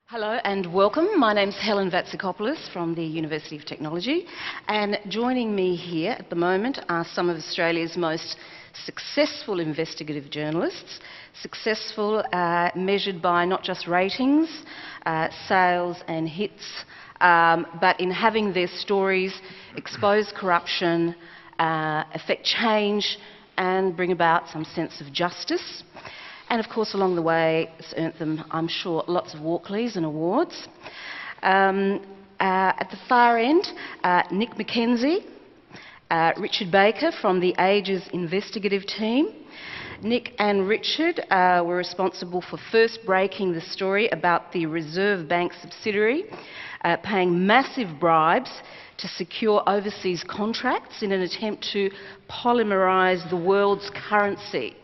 Hello and welcome. My name's Helen Vatsikopoulos from the University of Technology, and joining me here at the moment are some of Australia's most successful investigative journalists, successful measured by not just ratings, sales and hits, but in having their stories expose corruption, affect change and bring about some sense of justice. And of course, along the way, it's earned them, I'm sure, lots of Walkleys and awards. At the far end, Nick McKenzie, Richard Baker from the Ages investigative team. Nick and Richard were responsible for first breaking the story about the Reserve Bank subsidiary paying massive bribes to secure overseas contracts in an attempt to polymerise the world's currency.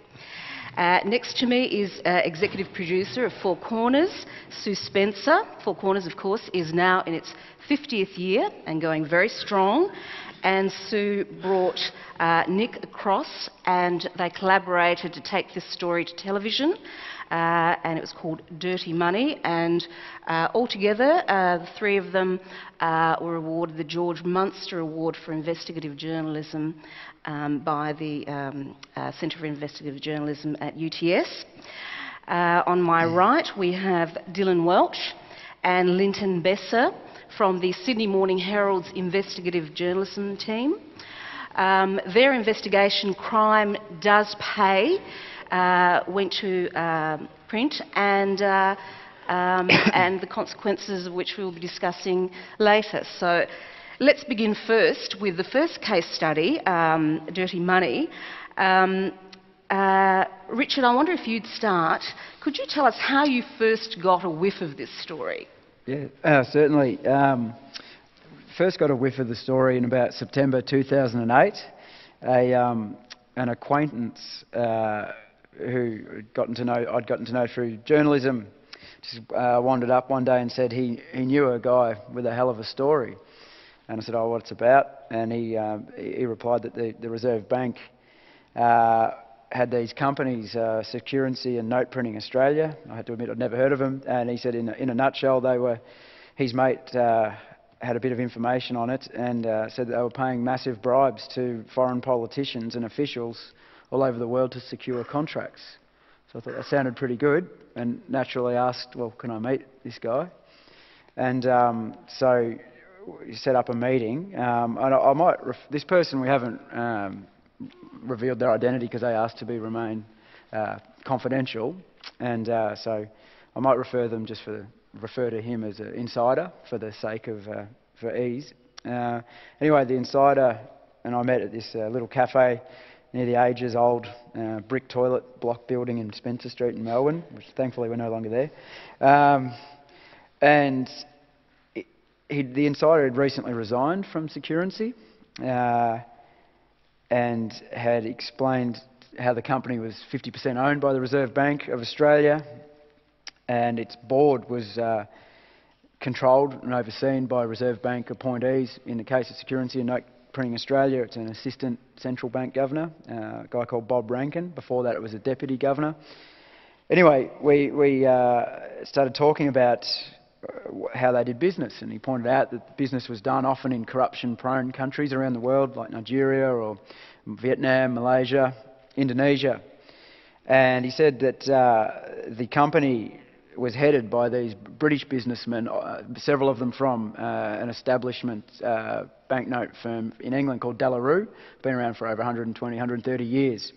Next to me is executive producer of Four Corners, Sue Spencer. Four Corners, of course, is now in its 50th year and going very strong. And Sue brought Nick across and they collaborated to take this story to television. And it was called Dirty Money. And altogether, the three of them were awarded the George Munster Award for Investigative Journalism by the Centre for Investigative Journalism at UTS. On my right, we have Dylan Welch and Linton Besser from the Sydney Morning Herald's Investigative Journalism team. Their investigation, Crime Does Pay, went to print and the consequences of which we will be discussing later. So let's begin first with the first case study, Dirty Money. Richard, I wonder if you'd start. Could you tell us how you first got a whiff of this story? Yeah, certainly. First got a whiff of the story in about September 2008. An acquaintance who I'd gotten to know through journalism just wandered up one day and said he knew a guy with a hell of a story. And I said, "Oh, what's it about?" And he replied that the Reserve Bank had these companies, Securency and Note Printing Australia. I had to admit I'd never heard of them. And he said, in a nutshell, his mate had a bit of information on it and said that they were paying massive bribes to foreign politicians and officials all over the world to secure contracts. So I thought that sounded pretty good, and naturally asked, "Well, can I meet this guy?" And so we set up a meeting. And this person, we haven't revealed their identity because they asked to remain confidential, and so I might refer to him as an insider for the sake of for ease. Anyway, the insider and I met at this little cafe near the Ages old brick toilet block building in Spencer Street in Melbourne, which thankfully we're no longer there. And the insider had recently resigned from Securency and had explained how the company was 50% owned by the Reserve Bank of Australia, and its board was controlled and overseen by Reserve Bank appointees. In the case of Securency and Note Printing Australia, it's an assistant central bank governor, a guy called Bob Rankin. Before that, it was a deputy governor. Anyway, we started talking about how they did business, and he pointed out that business was done often in corruption-prone countries around the world, like Nigeria or Vietnam, Malaysia, Indonesia. And he said that the company was headed by these British businessmen, several of them from an establishment banknote firm in England called De La Rue, been around for over 120, 130 years.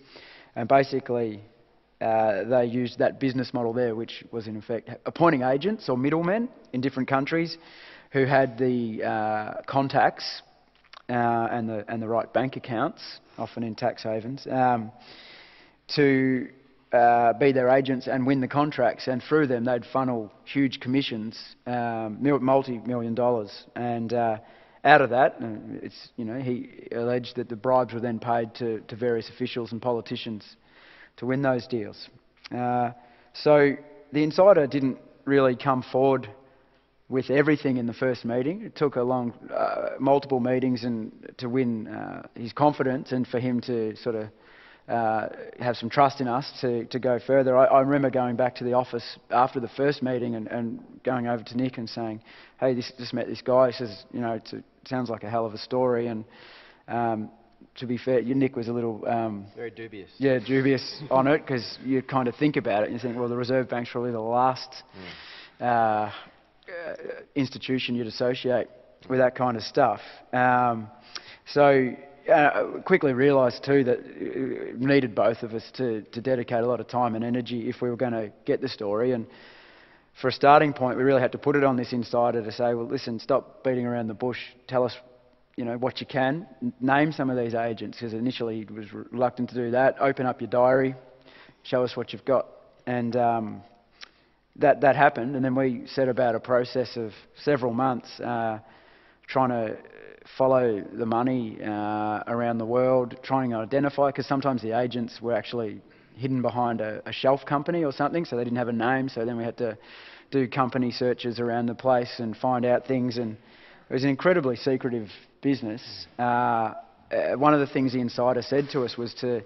And basically, they used that business model there, which was in effect appointing agents or middlemen in different countries who had the contacts and the right bank accounts, often in tax havens, to be their agents and win the contracts, and through them they'd funnel huge commissions, multi-million dollars, and out of that, he alleged that the bribes were then paid to various officials and politicians to win those deals. So the insider didn't really come forward with everything in the first meeting. It took multiple meetings and to win his confidence and for him to sort of have some trust in us to go further. I remember going back to the office after the first meeting and going over to Nick and saying, hey, just met this guy. He says, you know, it sounds like a hell of a story. And to be fair, Nick was a little... very dubious. Yeah, dubious on it, because you kind of think about it and you think, well, the Reserve Bank's probably the last institution you'd associate with that kind of stuff. Quickly realised too that it needed both of us to dedicate a lot of time and energy if we were going to get the story. And for a starting point, we really had to put it on this insider to say, well, listen, stop beating around the bush. Tell us, you know, what you can. Name some of these agents, because initially he was reluctant to do that. Open up your diary, show us what you've got. And that happened, and then we set about a process of several months trying to follow the money around the world, trying to identify, because sometimes the agents were actually hidden behind a shelf company or something, so they didn't have a name, so then we had to do company searches around the place and find out things, and it was an incredibly secretive business. One of the things the insider said to us was to,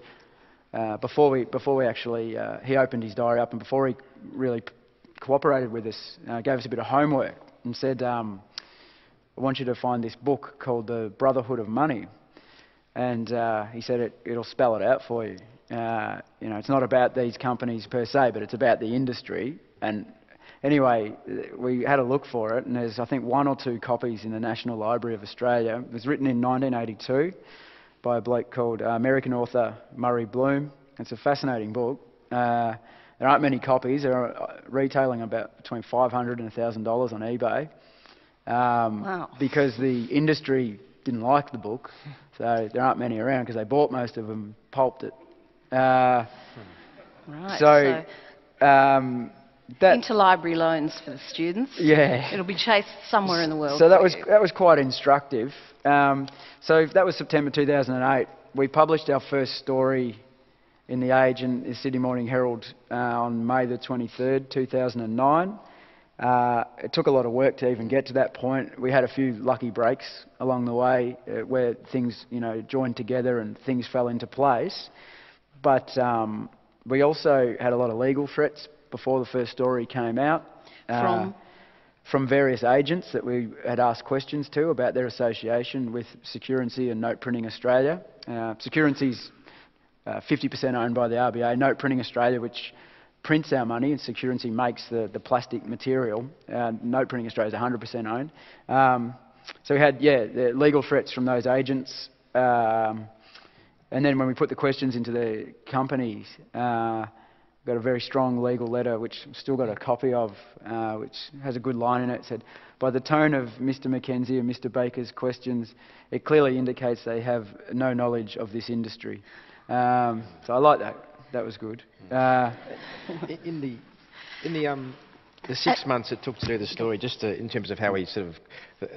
before we actually, he opened his diary up, and before he really cooperated with us, gave us a bit of homework and said, I want you to find this book called The Brotherhood of Money. And he said it'll spell it out for you. You know, it's not about these companies per se, but it's about the industry. And anyway, we had a look for it, and there's, I think, 1 or 2 copies in the National Library of Australia. It was written in 1982 by a bloke called American author Murray Bloom. It's a fascinating book. There aren't many copies. They're retailing about between $500 and $1,000 on eBay. Wow. Because the industry didn't like the book, so there aren't many around because they bought most of them, pulped it. Right. So that interlibrary loans for the students. Yeah. It'll be chased somewhere in the world. So that was quite instructive. So that was September 2008. We published our first story in The Age and the Sydney Morning Herald on May the 23rd, 2009. It took a lot of work to even get to that point. We had a few lucky breaks along the way where things, you know, joined together and things fell into place. But we also had a lot of legal threats before the first story came out. From various agents that we had asked questions to about their association with Securency and Note Printing Australia. Securency's 50% owned by the RBA. Note Printing Australia, which prints our money, and Securency makes the plastic material. Note Printing Australia is 100% owned. So we had, the legal threats from those agents. And then when we put the questions into the companies, got a very strong legal letter, which I've still got a copy of, which has a good line in it. It said, by the tone of Mr. McKenzie and Mr. Baker's questions, it clearly indicates they have no knowledge of this industry. So I like that. That was good. In the 6 months it took to do the story, just in terms of how he sort of...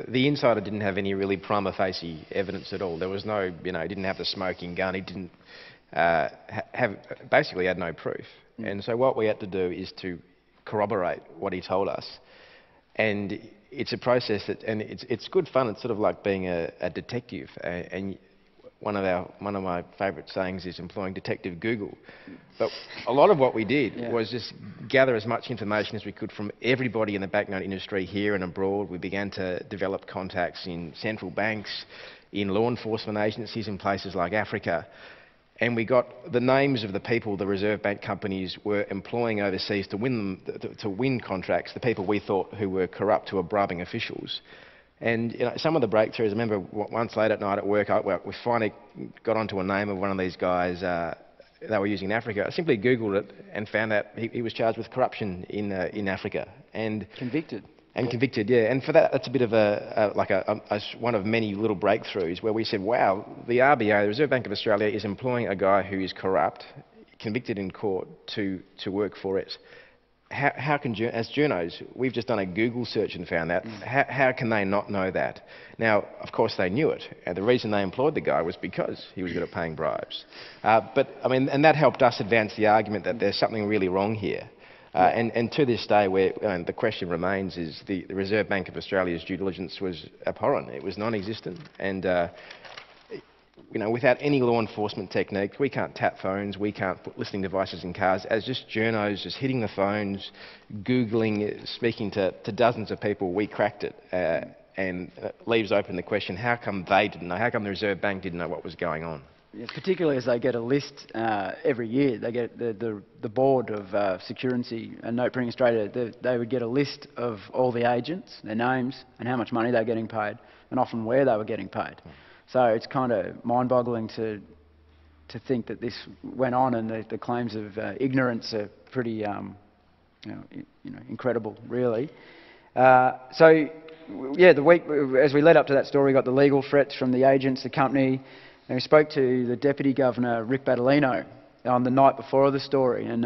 The insider didn't have any really prima facie evidence at all. There was no, he didn't have the smoking gun. He didn't basically had no proof. And so what we had to do is to corroborate what he told us. And it's a process that... And it's good fun. It's sort of like being a detective. And one of my favourite sayings is employing Detective Google. But a lot of what we did was just gather as much information as we could from everybody in the banknote industry here and abroad. We began to develop contacts in central banks, in law enforcement agencies in places like Africa. And we got the names of the people the Reserve Bank companies were employing overseas to win contracts, the people we thought who were corrupt, who were bribing officials. And some of the breakthroughs, I remember once late at night at work, we finally got onto a name of one of these guys they were using in Africa. I simply Googled it and found that he was charged with corruption in Africa. And convicted. And convicted, yeah. And for that, that's a bit of one of many little breakthroughs where we said, wow, the RBA, the Reserve Bank of Australia, is employing a guy who is corrupt, convicted in court, to work for it. How can, as journos, we've just done a Google search and found that. How can they not know that? Now, of course, they knew it. And the reason they employed the guy was because he was good at paying bribes. And that helped us advance the argument that there's something really wrong here. And to this day, the question remains is the Reserve Bank of Australia's due diligence was abhorrent. It was non-existent. And without any law enforcement technique, we can't tap phones, we can't put listening devices in cars. As just journos, just hitting the phones, Googling, speaking to dozens of people, we cracked it. And it leaves open the question, how come they didn't know? How come the Reserve Bank didn't know what was going on? Yeah, particularly as they get a list every year. They get the board of Securency and Note Printing Australia, they would get a list of all the agents, their names, and how much money they're getting paid, and often where they were getting paid. So it's kind of mind-boggling to think that this went on, and the claims of ignorance are pretty incredible, really. So yeah, the week as we led up to that story, we got the legal threats from the agents, the company, and we spoke to the Deputy Governor, Rick Battolino, on the night before the story, and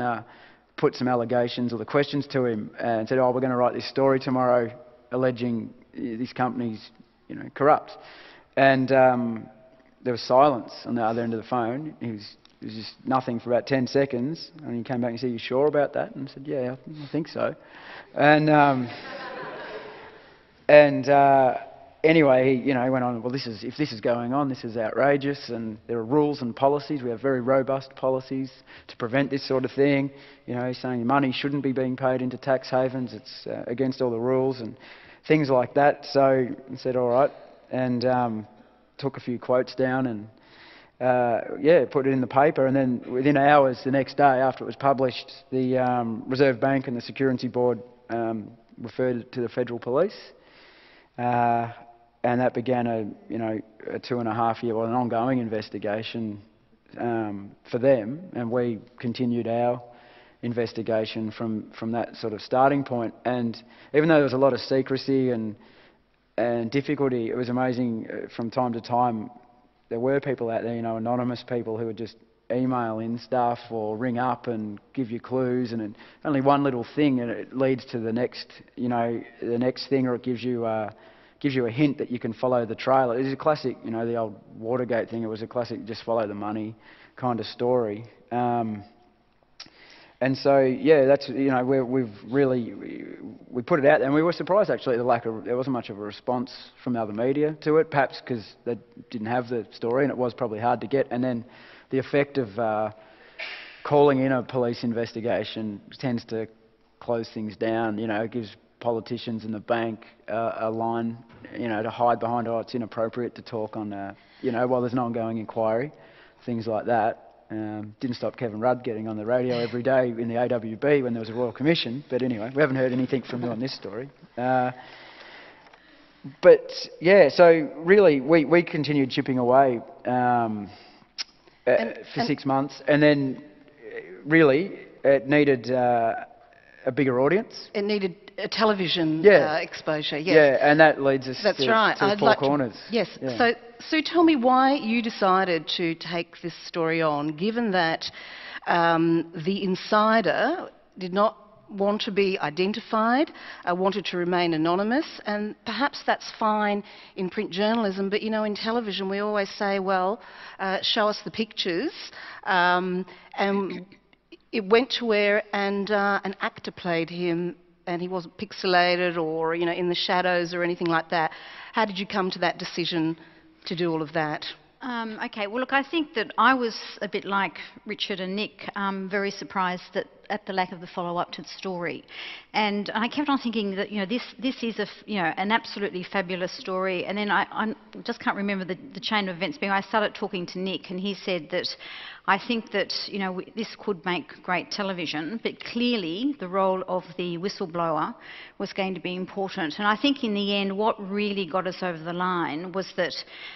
put some allegations or the questions to him, and said, "Oh, we're going to write this story tomorrow, alleging this company's, corrupt." And there was silence on the other end of the phone. It was just nothing for about 10 seconds, and he came back and said, "You sure about that?" And I said, "Yeah, I think so." And anyway, he went on, "Well, if this is going on, this is outrageous, and there are rules and policies. We have very robust policies to prevent this sort of thing." He's saying money shouldn't be being paid into tax havens. It's against all the rules and things like that. So I said, "All right," and took a few quotes down and put it in the paper. And then within hours, the next day after it was published, the Reserve Bank and the Security Board referred it to the Federal Police. And that began a 2.5 year, an ongoing investigation for them, and we continued our investigation from that sort of starting point. And even though there was a lot of secrecy and difficulty, it was amazing. From time to time, there were people out there, anonymous people who would just email in stuff or ring up and give you clues, and only one little thing, and it leads to the next, the next thing, or it gives you a hint that you can follow the trail. It is a classic, the old Watergate thing. It was a classic just follow the money kind of story. And so, yeah, that's, we put it out there, and we were surprised actually at there wasn't much of a response from other media to it, perhaps because they didn't have the story and it was probably hard to get. And then the effect of calling in a police investigation tends to close things down. It gives politicians and the bank a line, to hide behind. Oh, it's inappropriate to talk on, while there's an ongoing inquiry, things like that. Didn't stop Kevin Rudd getting on the radio every day in the AWB when there was a Royal Commission. But anyway, we haven't heard anything from him on this story. But yeah, so really we continued chipping away for 6 months, and then really it needed a bigger audience. It needed a television exposure, yes. Yeah, and that leads us to the Four Corners. Yes. Yeah. So, Sue, tell me why you decided to take this story on, given that the insider did not want to be identified, wanted to remain anonymous, and perhaps that's fine in print journalism, but in television we always say, well, show us the pictures, and it went to where an actor played him, and he wasn't pixelated or in the shadows or anything like that. How did you come to that decision to do all of that? Okay, well look, I think that I was a bit like Richard and Nick, very surprised at the lack of the follow-up to the story, and I kept on thinking that this is an absolutely fabulous story. And then I just can't remember the chain of events. Being I started talking to Nick, and he said that I think that this could make great television, but clearly the role of the whistleblower was going to be important. And I think in the end, what really got us over the line was that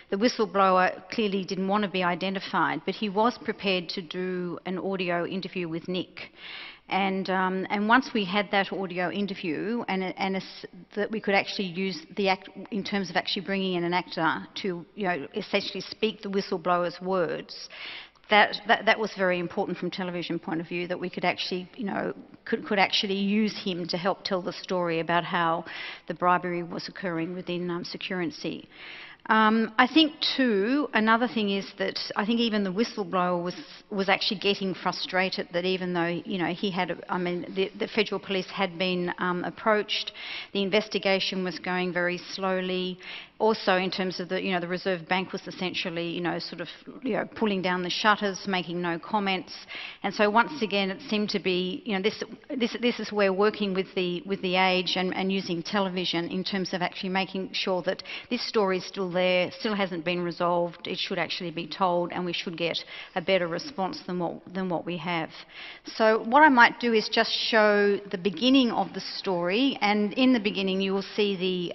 the whistleblower clearly didn't want to be identified, but he was prepared to do an audio interview with Nick. And once we had that audio interview, and that we could actually use the act in terms of actually bringing in an actor to essentially speak the whistleblower's words, that was very important from television point of view, that we could actually could actually use him to help tell the story about how the bribery was occurring within Securency. I think too, another thing is that I think even the whistleblower was actually getting frustrated that even though he had, the federal police had been approached, the investigation was going very slowly. also in terms of the, the Reserve Bank was essentially, pulling down the shutters, making no comments. And so once again, it seemed to be, this is where working with the Age and using television in terms of actually making sure that this story is still there, still hasn't been resolved. It should actually be told, and we should get a better response than what we have. So what I might do is just show the beginning of the story, and in the beginning you will see the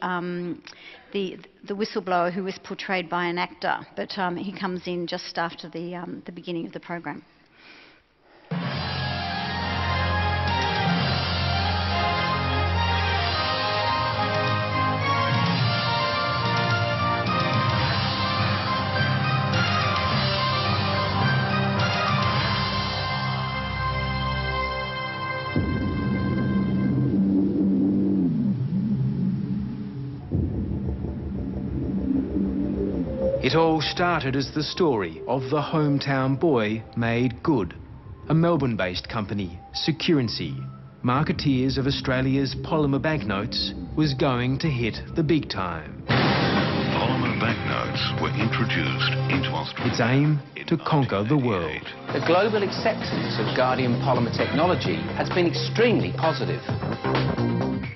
whistleblower, who is portrayed by an actor, but he comes in just after the beginning of the program. It all started as the story of the hometown boy made good. A Melbourne-based company, Securency, marketeers of Australia's polymer banknotes, was going to hit the big time. Polymer banknotes were introduced into Australia. Its aim to conquer the world. The global acceptance of Guardian polymer technology has been extremely positive.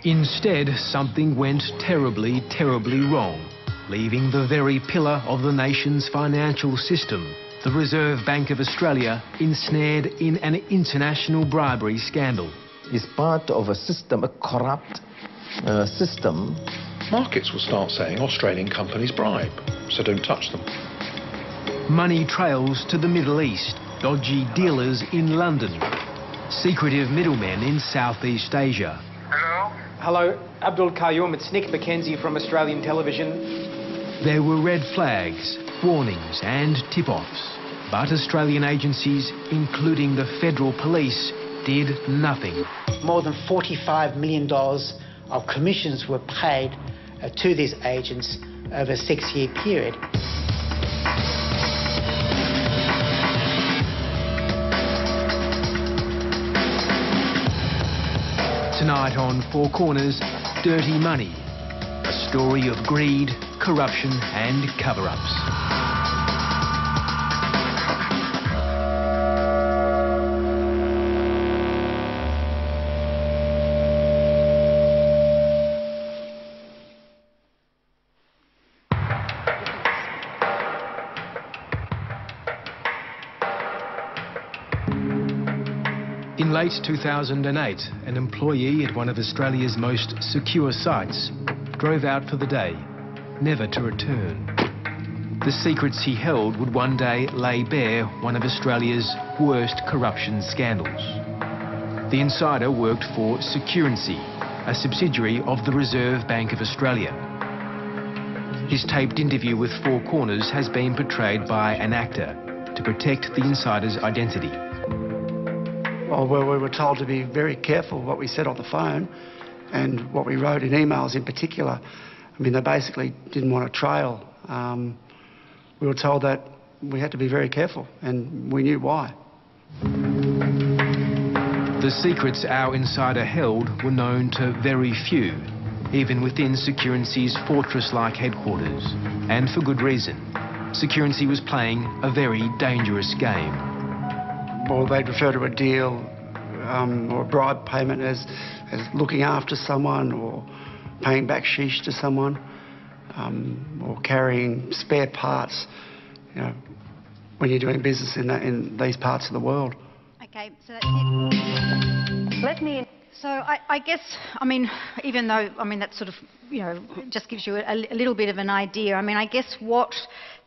Instead, something went terribly, terribly wrong, leaving the very pillar of the nation's financial system, the Reserve Bank of Australia, ensnared in an international bribery scandal. It's part of a system, a corrupt system. Markets will start saying Australian companies bribe, so don't touch them. Money trails to the Middle East, dodgy dealers in London, secretive middlemen in Southeast Asia. Hello, Abdul Qayyum, it's Nick McKenzie from Australian Television. There were red flags, warnings and tip-offs, but Australian agencies, including the Federal Police, did nothing. More than $45 million of commissions were paid to these agents over a 6-year period. Tonight on Four Corners, Dirty Money, a story of greed, corruption and cover-ups. In late 2008, an employee at one of Australia's most secure sites drove out for the day, never to return. The secrets he held would one day lay bare one of Australia's worst corruption scandals. The insider worked for Securency, a subsidiary of the Reserve Bank of Australia. His taped interview with Four Corners has been portrayed by an actor to protect the insider's identity. Well, we were told to be very careful what we said on the phone and what we wrote in emails in particular. I mean, they basically didn't want a trail. We were told that we had to be very careful, and we knew why. The secrets our insider held were known to very few, even within Securency's fortress-like headquarters. And for good reason. Securency was playing a very dangerous game. Well, they'd refer to a deal or a bribe payment as looking after someone, or paying backsheesh to someone, or carrying spare parts, when you're doing business in these parts of the world. Okay, so that's it. Let me... So I guess, I mean, even though, I mean, that sort of, just gives you a little bit of an idea. I mean, I guess what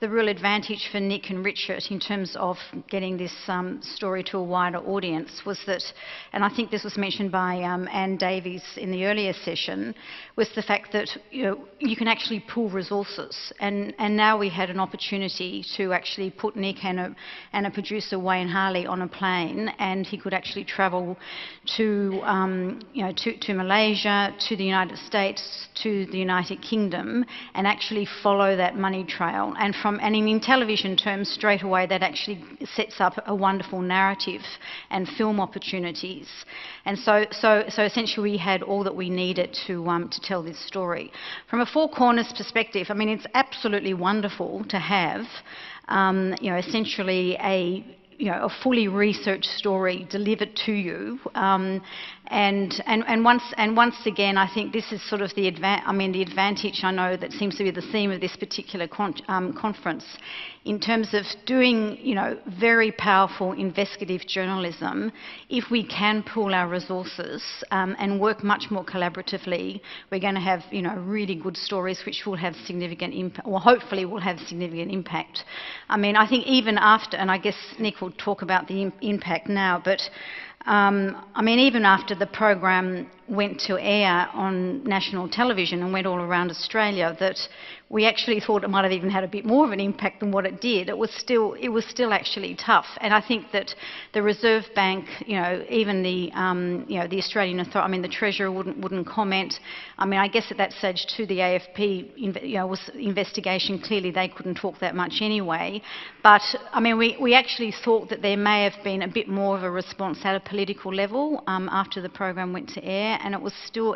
the real advantage for Nick and Richard in terms of getting this story to a wider audience was that, and I think this was mentioned by Anne Davies in the earlier session, was the fact that, you can actually pool resources. And now we had an opportunity to actually put Nick and a producer, Wayne Harley, on a plane, and he could actually travel to to Malaysia, to the United States, to the United Kingdom, and actually follow that money trail. And in television terms, straight away, that actually sets up a wonderful narrative and film opportunities. And so essentially, we had all that we needed to tell this story. From a Four Corners perspective, I mean, it's absolutely wonderful to have, essentially a fully researched story delivered to you, and once again, I think this is sort of the advantage I know that seems to be the theme of this particular conference, in terms of doing very powerful investigative journalism. If we can pool our resources and work much more collaboratively, we're going to have really good stories which will have significant impact, or hopefully will have significant impact. I mean, I think even after, and I guess Nick will talk about the impact now, but even after the program went to air on national television and went all around Australia, that we actually thought it might have even had a bit more of an impact than what it did. It was still actually tough. And I think that the Reserve Bank, even the Australian Authority, the Treasurer wouldn't comment. I guess at that stage too, the AFP, was investigation. Clearly, they couldn't talk that much anyway. But we actually thought that there may have been a bit more of a response at a political level after the program went to air, and it was still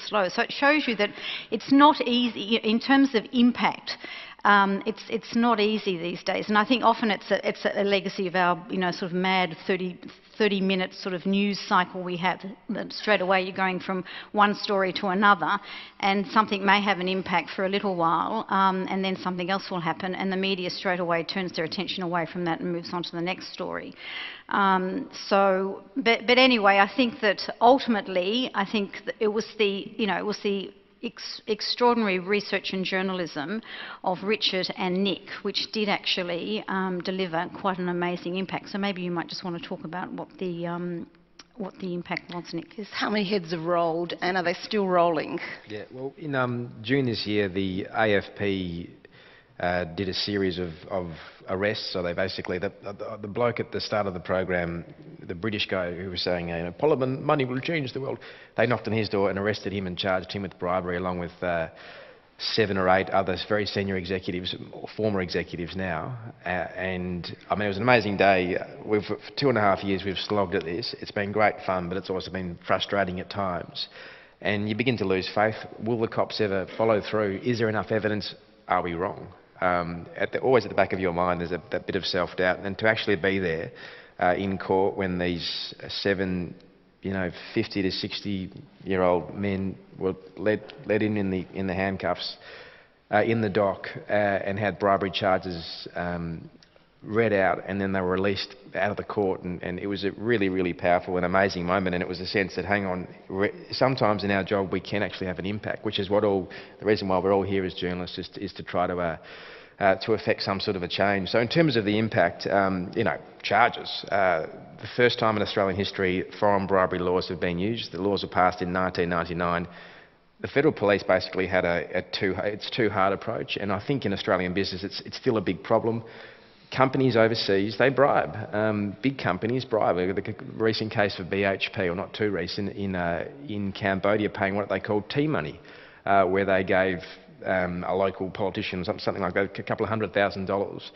slow. So it shows you that it's not easy in terms of impact. It's not easy these days, and I think often it's a legacy of our sort of mad 30-minute sort of news cycle we have. That straight away you're going from one story to another, and something may have an impact for a little while, and then something else will happen, and the media straight away turns their attention away from that and moves on to the next story. But anyway, I think that ultimately, it was the extraordinary research and journalism of Richard and Nick, which did actually deliver quite an amazing impact. So maybe you might just want to talk about what the impact was, Nick. How many heads have rolled, and are they still rolling? Yeah, well, in June this year, the AFP did a series of arrests. So they basically, the bloke at the start of the program, the British guy who was saying, Parliament money will change the world, they knocked on his door and arrested him and charged him with bribery, along with 7 or 8 other very senior executives, or former executives now. And it was an amazing day. For 2.5 years we've slogged at this. It's been great fun, but it's also been frustrating at times. And you begin to lose faith. Will the cops ever follow through? Is there enough evidence? Are we wrong? Always at the back of your mind, there's that bit of self-doubt, and to actually be there in court when these 7, 50 to 60-year-old men were led in the handcuffs in the dock and had bribery charges read out, and then they were released out of the court, and it was a really, really powerful and amazing moment. And it was a sense that, hang on, sometimes in our job we can actually have an impact, which is the reason why we're all here as journalists, is to try to affect some sort of a change. So in terms of the impact, charges. The first time in Australian history foreign bribery laws have been used. The laws were passed in 1999. The Federal Police basically had it's too hard approach, and I think in Australian business it's still a big problem. Companies overseas, they bribe. Big companies bribe. The recent case of BHP, or not too recent, in Cambodia, paying what they called tea money, where they gave a local politician something like that, a couple of $100,000.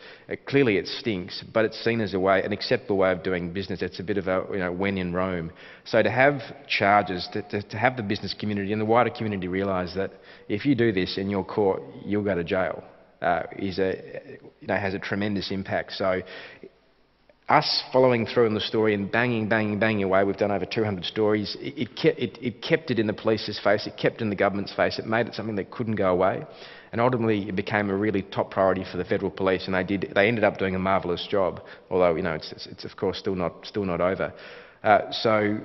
Clearly it stinks, but it's seen as an acceptable way of doing business. It's a bit of a when in Rome. So to have charges, to have the business community and the wider community realise that if you do this in your court, you'll go to jail, has a tremendous impact. So us following through on the story and banging away, we've done over 200 stories. It kept it in the police's face, it kept it in the government's face, it made it something that couldn't go away, and ultimately it became a really top priority for the Federal Police, and they ended up doing a marvellous job, although it's of course still not over. So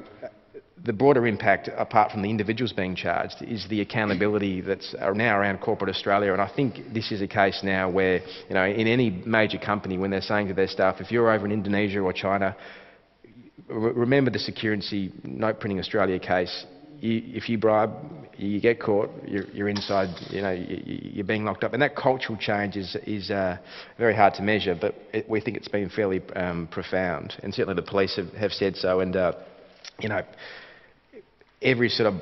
the broader impact, apart from the individuals being charged, is the accountability that's now around corporate Australia. And I think this is a case now where, in any major company, when they're saying to their staff, if you're over in Indonesia or China, remember the Securency Note Printing Australia case. If you bribe, you get caught, you're inside, you're being locked up. And that cultural change is very hard to measure, but we think it's been fairly profound. And certainly the police have said so. And, every sort of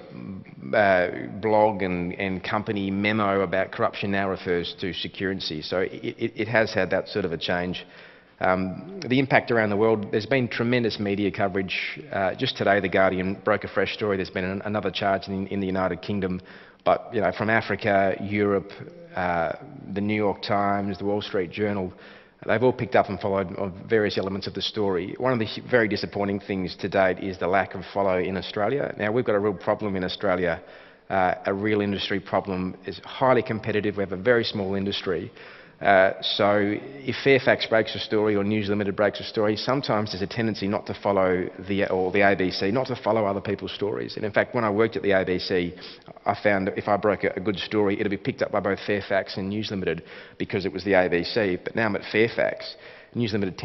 blog and company memo about corruption now refers to Securency. So it has had that sort of a change. The impact around the world, there's been tremendous media coverage. Just today, The Guardian broke a fresh story. There's been another charge in the United Kingdom. But, you know, from Africa, Europe, the New York Times, the Wall Street Journal, they've all picked up and followed on various elements of the story. One of the very disappointing things to date is the lack of follow in Australia. Now, we've got a real problem in Australia, a real industry problem. It's highly competitive. We have a very small industry. So if Fairfax breaks a story or News Limited breaks a story, sometimes there's a tendency not to follow the ABC, not to follow other people's stories. And in fact, when I worked at the ABC, I found that if I broke a good story, it'd be picked up by both Fairfax and News Limited because it was the ABC. But now I'm at Fairfax, News Limited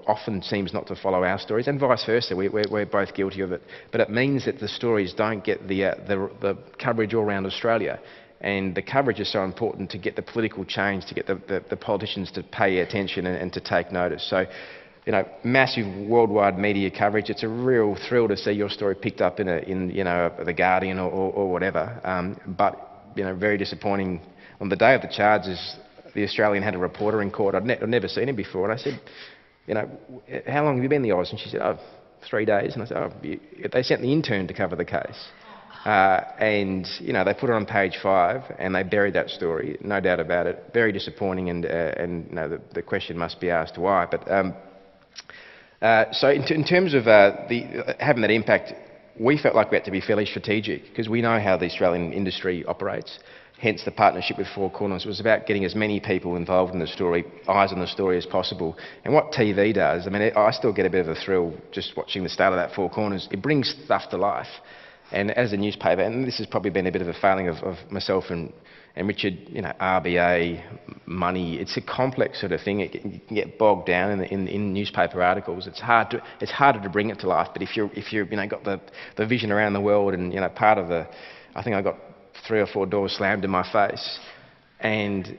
often seems not to follow our stories, and vice versa. We're both guilty of it. But it means that the stories don't get the coverage all around Australia. And the coverage is so important to get the political change, to get the politicians to pay attention and to take notice. So, you know, massive worldwide media coverage. It's a real thrill to see your story picked up in you know, The Guardian or whatever. But, you know, very disappointing. On the day of the charges, the Australian had a reporter in court. I'd never seen him before. And I said, you know, how long have you been in the Oz? And she said, oh, 3 days. And I said, oh, they sent the intern to cover the case. And, you know, they put it on page 5 and they buried that story, no doubt about it. Very disappointing, and you know, the question must be asked why. But so in terms of having that impact, we felt like we had to be fairly strategic because we know how the Australian industry operates. Hence the partnership with Four Corners was about getting as many people involved in the story, eyes on the story as possible. And what TV does, I mean, I still get a bit of a thrill just watching the start of that Four Corners. It brings stuff to life. And as a newspaper, and this has probably been a bit of a failing of myself and Richard, you know, RBA, money, it's a complex sort of thing. It can get bogged down in newspaper articles. It's harder to bring it to life. But if you're you know, got the vision around the world, and, you know, part of I think I got 3 or 4 doors slammed in my face, and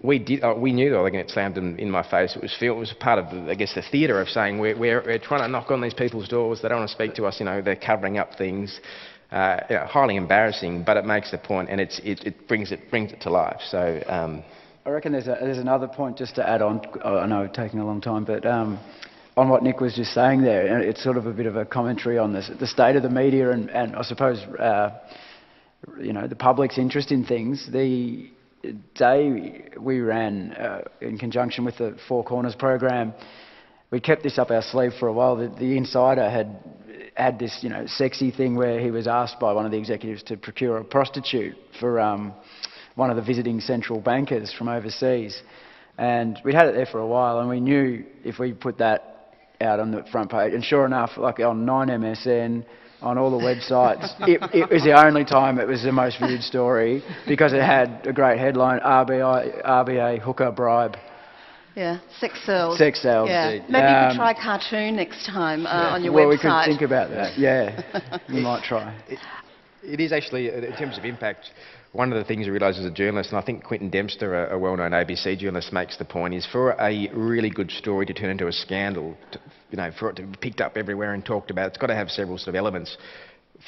we knew they were going to get slammed in my face. It was part of, I guess, the theatre of saying we're trying to knock on these people's doors. They don't want to speak to us. You know, they're covering up things. You know, highly embarrassing, but it makes the point, and it brings it to life. So I reckon there's another point just to add on. I know it's taking a long time, but on what Nick was just saying there, and it's sort of a bit of a commentary on the state of the media and I suppose you know, the public's interest in things. The day we ran in conjunction with the Four Corners program, we kept this up our sleeve for a while. The Insider had this, you know, sexy thing where he was asked by one of the executives to procure a prostitute for one of the visiting central bankers from overseas, and we'd had it there for a while, and we knew if we put that out on the front page, and sure enough, like on 9MSN, on all the websites, it was the only time it was the most viewed story because it had a great headline: RBA hooker bribe. Yeah, sex sells. Sex sells. Yeah. Maybe you could try cartoon next time on your website. Well, we could think about that. Yeah, we might try. It is actually, in terms of impact, one of the things you realise as a journalist, and I think Quentin Dempster, a well-known ABC journalist, makes the point, is for a really good story to turn into a scandal, you know, for it to be picked up everywhere and talked about, it's got to have several sort of elements.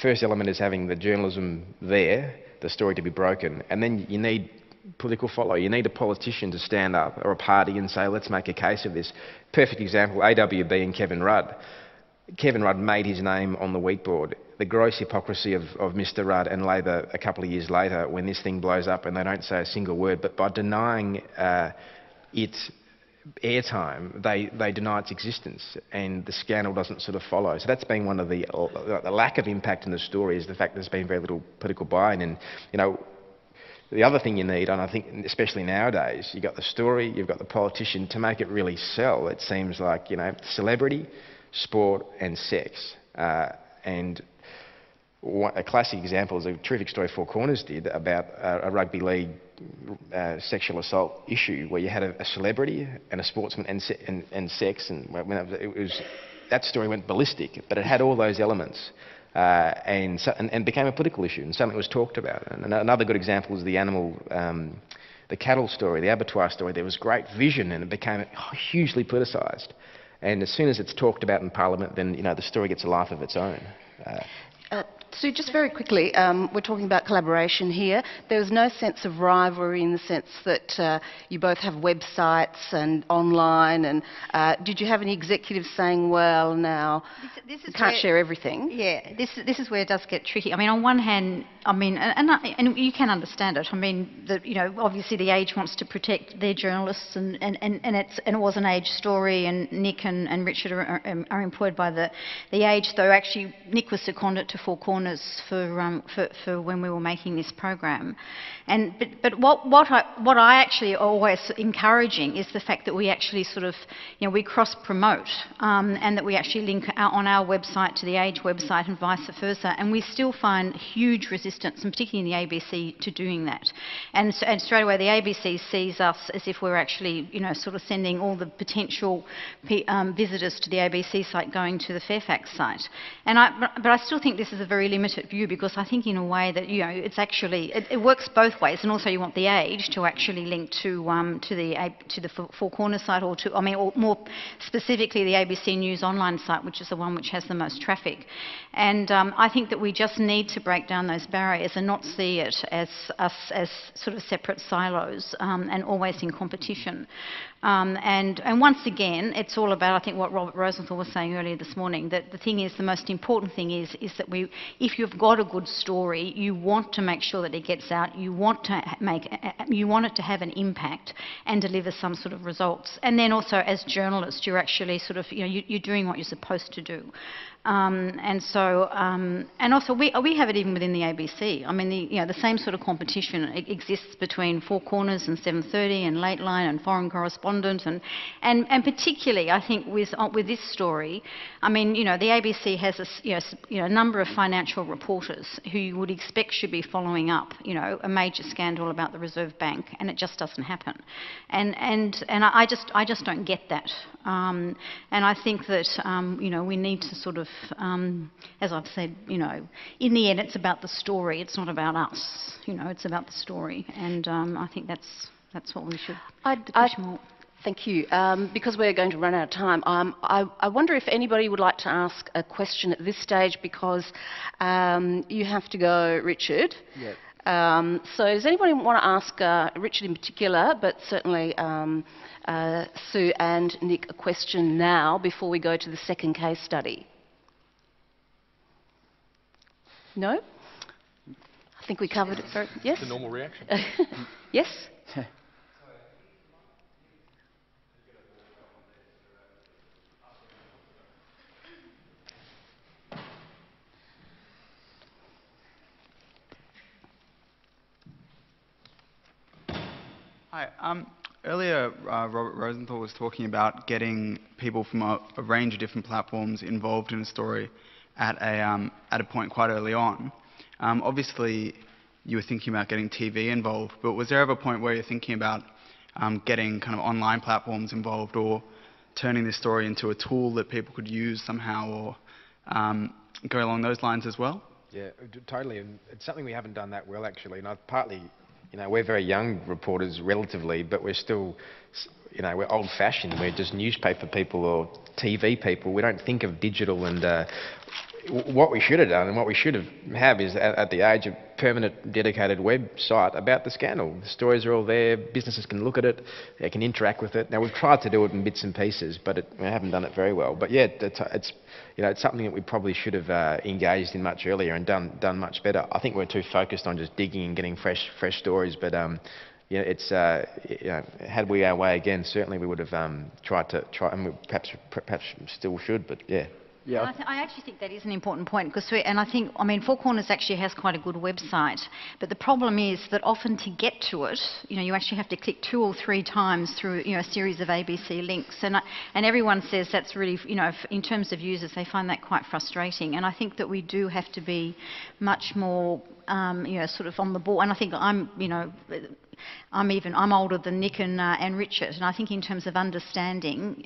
First element is having the journalism there, the story to be broken, and then you need political follow. You need a politician to stand up, or a party, and say, let's make a case of this. Perfect example, AWB and Kevin Rudd. Kevin Rudd made his name on the wheat board. The gross hypocrisy of Mr Rudd and Labor a couple of years later, when this thing blows up and they don't say a single word, but by denying its airtime, they deny its existence, and the scandal doesn't sort of follow. So that's been one of the lack of impact in the story, is the fact there's been very little political buy-in. And, you know, the other thing you need, and I think especially nowadays, you've got the story, you've got the politician. To make it really sell, it seems like, you know, celebrity, sport and sex. And a classic example is a terrific story Four Corners did about a rugby league sexual assault issue, where you had a celebrity and a sportsman and sex, and that story went ballistic, but it had all those elements. And became a political issue, and something was talked about. And another good example is the cattle story, the abattoir story. There was great vision, and it became hugely politicised. And as soon as it's talked about in Parliament, then, you know, the story gets a life of its own. Sue, just very quickly, we're talking about collaboration here. There was no sense of rivalry in the sense that you both have websites and online, and did you have any executives saying, well, now, this is you can't share everything? Yeah, this is where it does get tricky. I mean, on one hand, I mean, and you can understand it. I mean, you know, obviously the Age wants to protect their journalists, and it was an Age story, and Nick and Richard are employed by the Age, though actually Nick was seconded to Four Corners for when we were making this program. But what I actually always encouraging is the fact that we actually sort of, you know, we cross promote, and that we actually link out on our website to the Age website and vice versa, and we still find huge resistance, and particularly in the ABC, to doing that. And straight away the ABC sees us as if we're actually, you know, sort of sending all the potential visitors to the ABC site going to the Fairfax site. But I still think this is a very limited view, because I think in a way that, you know, it's actually, it works both ways, and also you want the Age to actually link to the Four Corners site, or to, I mean, or more specifically the ABC News online site, which is the one which has the most traffic. And I think that we just need to break down those barriers and not see it as us as sort of separate silos, and always in competition. And once again, it's all about, I think, what Robert Rosenthal was saying earlier this morning, that the thing is, the most important thing is that if you've got a good story, you want to make sure that it gets out, you want it to have an impact and deliver some sort of results. And then also, as journalists, you're actually sort of, you know, you're doing what you're supposed to do. And also we have it even within the ABC. I mean, you know, the same sort of competition exists between Four Corners and 7:30 and Lateline and Foreign Correspondent, and particularly I think with this story, I mean, you know, the ABC has a number of financial reporters who you would expect should be following up, you know, a major scandal about the Reserve Bank, and it just doesn't happen. And I just don't get that. And I think that you know, we need to sort of, as I've said, you know, in the end it's about the story, it's not about us, you know, it's about the story, and I think that's what we should push more. Thank you. Because we're going to run out of time, I wonder if anybody would like to ask a question at this stage, because you have to go, Richard. Yep. So does anybody want to ask Richard in particular, but certainly Sue and Nick, a question now before we go to the second case study? No? I think we covered it. Sorry. Yes? The normal reaction. Yes? Hi. Earlier, Robert Rosenthal was talking about getting people from a range of different platforms involved in a story at a point quite early on. Obviously, you were thinking about getting TV involved, but was there ever a point where you're thinking about getting kind of online platforms involved, or turning this story into a tool that people could use somehow, or go along those lines as well? Yeah, totally. And it's something we haven't done that well, actually. And partly, you know, we're very young reporters relatively, but we're still, you know, we're old-fashioned. We're just newspaper people or TV people. We don't think of digital. And what we should have done, and what we should have is at the Age, a permanent dedicated website about the scandal. The stories are all there. Businesses can look at it. They can interact with it. Now, we've tried to do it in bits and pieces, but we haven't done it very well. But yeah, it's you know, it's something that we probably should have engaged in much earlier and done much better. I think we're too focused on just digging and getting fresh stories. But you know, it's you know, had we our way again, certainly we would have tried, and we perhaps still should. But yeah. Yeah. I actually think that is an important point, because and I think, I mean, Four Corners actually has quite a good website, but the problem is that often to get to it, you know, you actually have to click 2 or 3 times through, you know, a series of ABC links, and everyone says that's really, you know, in terms of users, they find that quite frustrating. And I think that we do have to be much more, you know, sort of on the ball. And I think I'm older than Nick and Richard, and I think in terms of understanding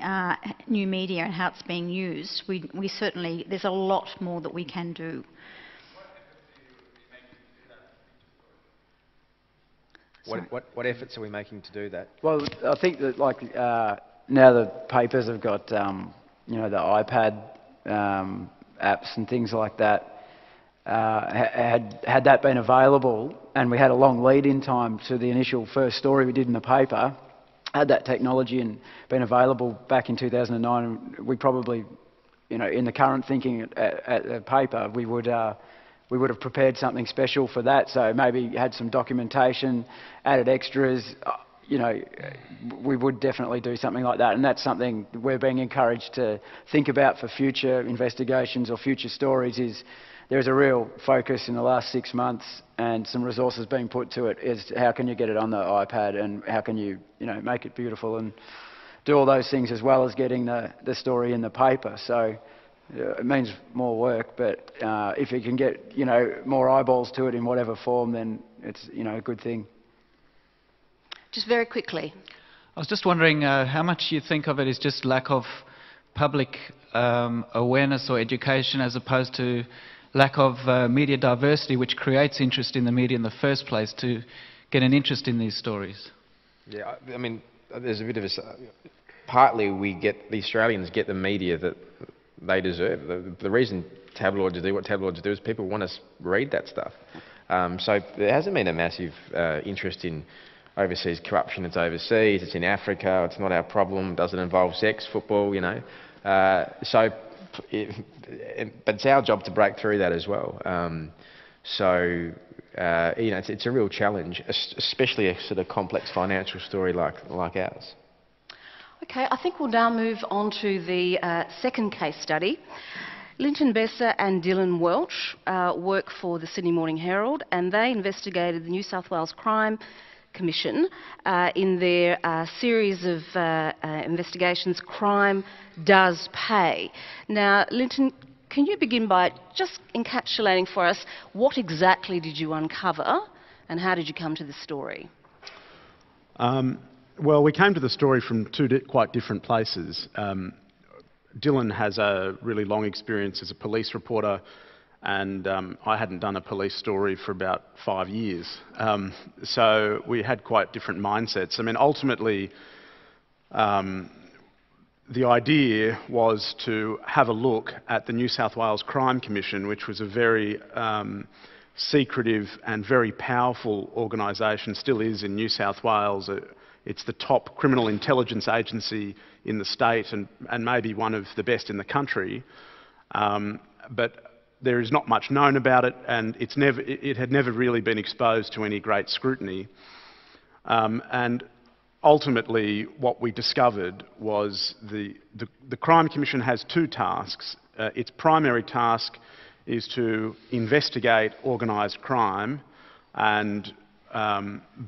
new media and how it's being used, we certainly, there's a lot more that we can do. What efforts are we making to do that? Well, I think that, like, now the papers have got, you know, the iPad apps and things like that. had that been available, and we had a long lead-in time to the initial first story we did in the paper, had that technology and been available back in 2009, we probably, you know, in the current thinking at the paper, we would have prepared something special for that. So maybe had some documentation, added extras. You know, we would definitely do something like that, and that's something we're being encouraged to think about for future investigations or future stories. Is there's a real focus in the last 6 months and some resources being put to it, is how can you get it on the iPad and how can you, you know, make it beautiful and do all those things as well as getting the story in the paper. So it means more work, but if you can get, you know, more eyeballs to it in whatever form, then it's, you know, a good thing. Just very quickly. I was just wondering how much you think of it as just lack of public awareness or education, as opposed to lack of media diversity, which creates interest in the media in the first place, to get an interest in these stories. Yeah, I mean, there's a bit of a... Partly the Australians get the media that they deserve. The reason tabloids do what tabloids do is people want to read that stuff. So there hasn't been a massive interest in overseas corruption. It's overseas, it's in Africa, it's not our problem, it doesn't involve sex, football, you know. But it's our job to break through that as well. You know, it's a real challenge, especially a sort of complex financial story like ours. Okay, I think we'll now move on to the second case study. Linton, Besser and Dylan Welch work for the Sydney Morning Herald, and they investigated the New South Wales Crime Commission in their series of investigations, Crime Does Pay. Now, Linton, can you begin by just encapsulating for us what exactly did you uncover and how did you come to the story? Well, we came to the story from two quite different places. Dylan has a really long experience as a police reporter, and I hadn't done a police story for about 5 years. So we had quite different mindsets. I mean, ultimately, the idea was to have a look at the New South Wales Crime Commission, which was a very secretive and very powerful organisation, still is in New South Wales. It's the top criminal intelligence agency in the state and maybe one of the best in the country. But there is not much known about it, and it had never really been exposed to any great scrutiny. And ultimately, what we discovered was the Crime Commission has two tasks. Its primary task is to investigate organised crime and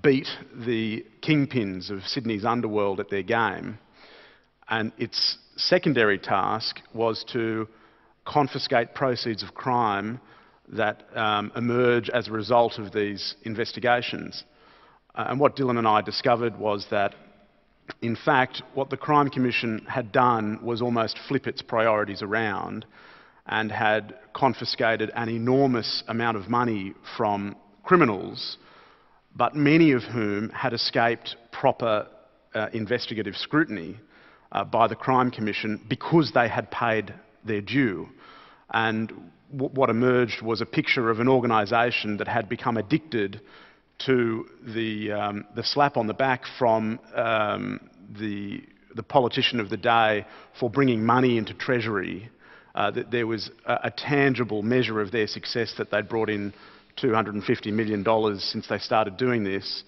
beat the kingpins of Sydney's underworld at their game. And its secondary task was to confiscate proceeds of crime that emerge as a result of these investigations. And what Dylan and I discovered was that, in fact, what the Crime Commission had done was almost flip its priorities around and had confiscated an enormous amount of money from criminals, but many of whom had escaped proper investigative scrutiny by the Crime Commission because they had paid their due. And what emerged was a picture of an organisation that had become addicted to the slap on the back from the politician of the day for bringing money into Treasury. That there was a tangible measure of their success, that they'd brought in $250 million since they started doing this,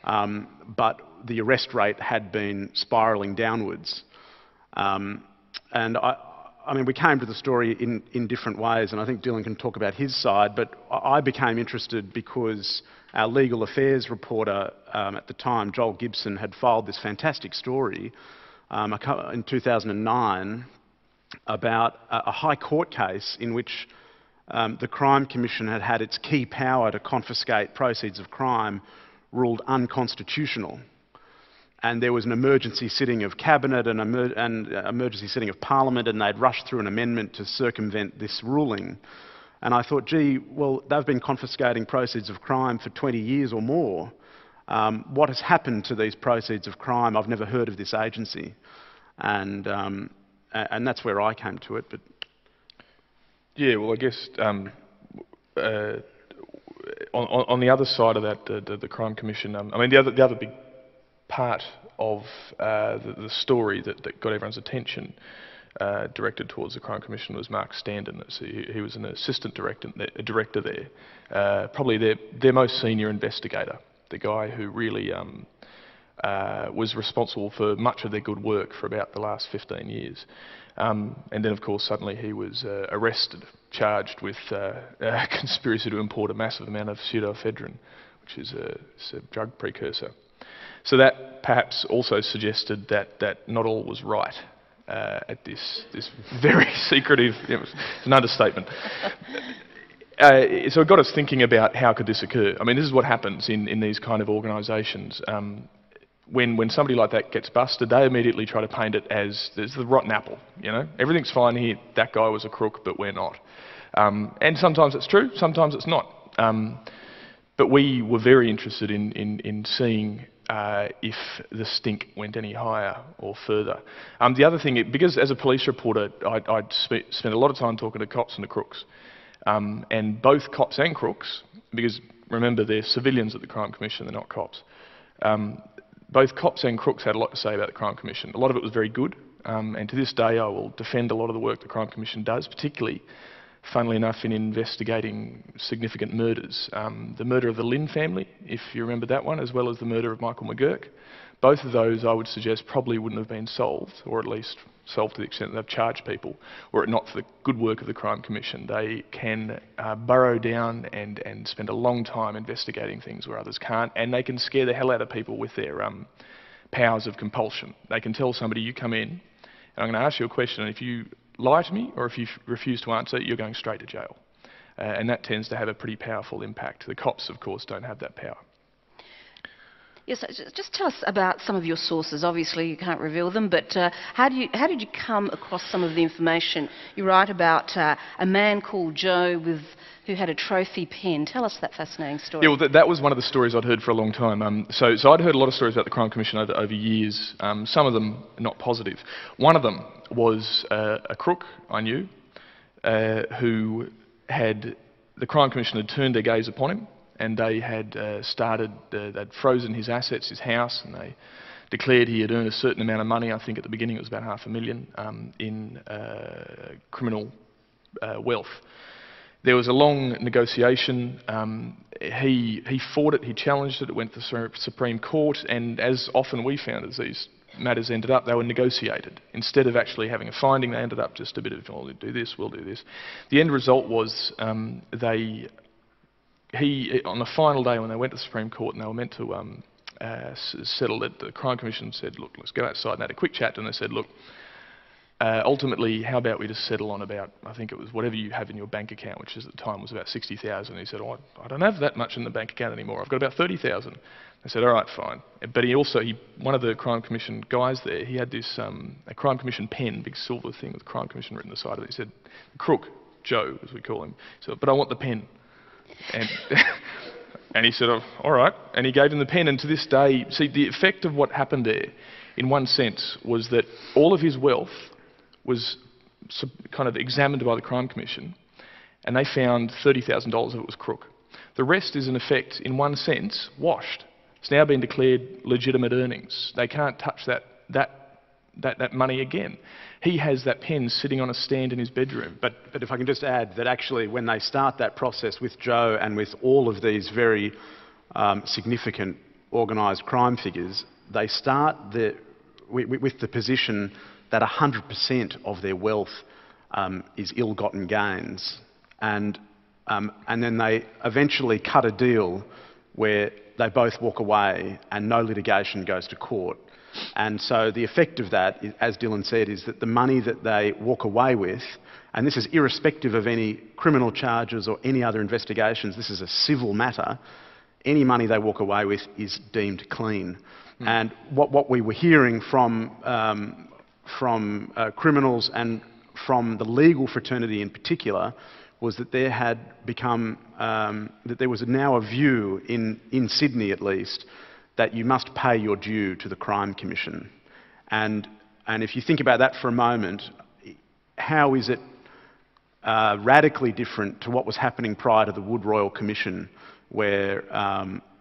but the arrest rate had been spiralling downwards. And I mean, we came to the story in different ways, and I think Dylan can talk about his side, but I became interested because our legal affairs reporter at the time, Joel Gibson, had filed this fantastic story in 2009 about a High Court case in which the Crime Commission had had its key power to confiscate proceeds of crime ruled unconstitutional. And there was an emergency sitting of Cabinet and an emergency sitting of Parliament, and they'd rushed through an amendment to circumvent this ruling. And I thought, gee, well, they've been confiscating proceeds of crime for 20 years or more. What has happened to these proceeds of crime? I've never heard of this agency. And that's where I came to it. But yeah, well, I guess on the other side of that, the Crime Commission, I mean, the other big part of the story that got everyone's attention directed towards the Crime Commission was Mark Standen. He was an assistant director there, probably their most senior investigator, the guy who really was responsible for much of their good work for about the last 15 years. And then, of course, suddenly he was arrested, charged with conspiracy to import a massive amount of pseudoephedrine, which is a drug precursor. So that perhaps also suggested that not all was right at this very secretive, it's an understatement. So it got us thinking about how could this occur. I mean, this is what happens in these kind of organisations. When somebody like that gets busted, they immediately try to paint it as there's the rotten apple, you know. Everything's fine here, that guy was a crook, but we're not. And sometimes it's true, sometimes it's not. But we were very interested in seeing if the stink went any higher or further. The other thing, because as a police reporter, I'd spent a lot of time talking to cops and to crooks. And both cops and crooks, because remember they're civilians at the Crime Commission, they're not cops. Both cops and crooks had a lot to say about the Crime Commission. A lot of it was very good, and to this day I will defend a lot of the work the Crime Commission does, particularly, funnily enough, in investigating significant murders. The murder of the Lynn family, if you remember that one, as well as the murder of Michael McGurk. Both of those, I would suggest, probably wouldn't have been solved, or at least solved to the extent that they've charged people, were it not for the good work of the Crime Commission. They can burrow down and spend a long time investigating things where others can't, and they can scare the hell out of people with their powers of compulsion. They can tell somebody, you come in, and I'm going to ask you a question, and if you lie to me, or if you refuse to answer, you're going straight to jail. And that tends to have a pretty powerful impact. The cops, of course, don't have that power. Yes, just tell us about some of your sources. Obviously, you can't reveal them, but how did you come across some of the information? You write about a man called Joe who had a trophy pen. Tell us that fascinating story. Yeah, well, that was one of the stories I'd heard for a long time. So I'd heard a lot of stories about the Crime Commission over years, some of them not positive. One of them was a crook I knew who the Crime Commission had turned their gaze upon him, and they had they'd frozen his assets, his house, and they declared he had earned a certain amount of money. I think at the beginning it was about $500,000 in criminal wealth. There was a long negotiation. He fought it, he challenged it, it went to the Supreme Court, and as often we found as these matters ended up, they were negotiated. Instead of actually having a finding, they ended up just a bit of, well, we'll do this, we'll do this. The end result was on the final day when they went to the Supreme Court and they were meant to settle it, the Crime Commission said, look, let's go outside and had a quick chat, and they said, look, ultimately, how about we just settle on about, I think it was whatever you have in your bank account, which at the time was about $60,000. He said, oh, I don't have that much in the bank account anymore. I've got about $30,000. They said, all right, fine. But one of the Crime Commission guys there, he had this a Crime Commission pen, big silver thing with Crime Commission written on the side of it. He said, crook, Joe, as we call him. He said, but I want the pen. And he said, oh, all right. And he gave him the pen. And to this day, see, the effect of what happened there, in one sense, was that all of his wealth was kind of examined by the Crime Commission, and they found $30,000 of it was crook. The rest is, in effect, in one sense, washed. It's now been declared legitimate earnings. They can't touch that money again. He has that pen sitting on a stand in his bedroom. But if I can just add that actually when they start that process with Joe and with all of these very significant organised crime figures, they start with the position that 100% of their wealth is ill-gotten gains, and then they eventually cut a deal where they both walk away and no litigation goes to court. And so the effect of that, as Dylan said, is that the money that they walk away with, and this is irrespective of any criminal charges or any other investigations, this is a civil matter, any money they walk away with is deemed clean. And what we were hearing from criminals and from the legal fraternity in particular was that there had become, that there was now a view in Sydney at least, that you must pay your due to the Crime Commission. And if you think about that for a moment, how is it radically different to what was happening prior to the Wood Royal Commission, where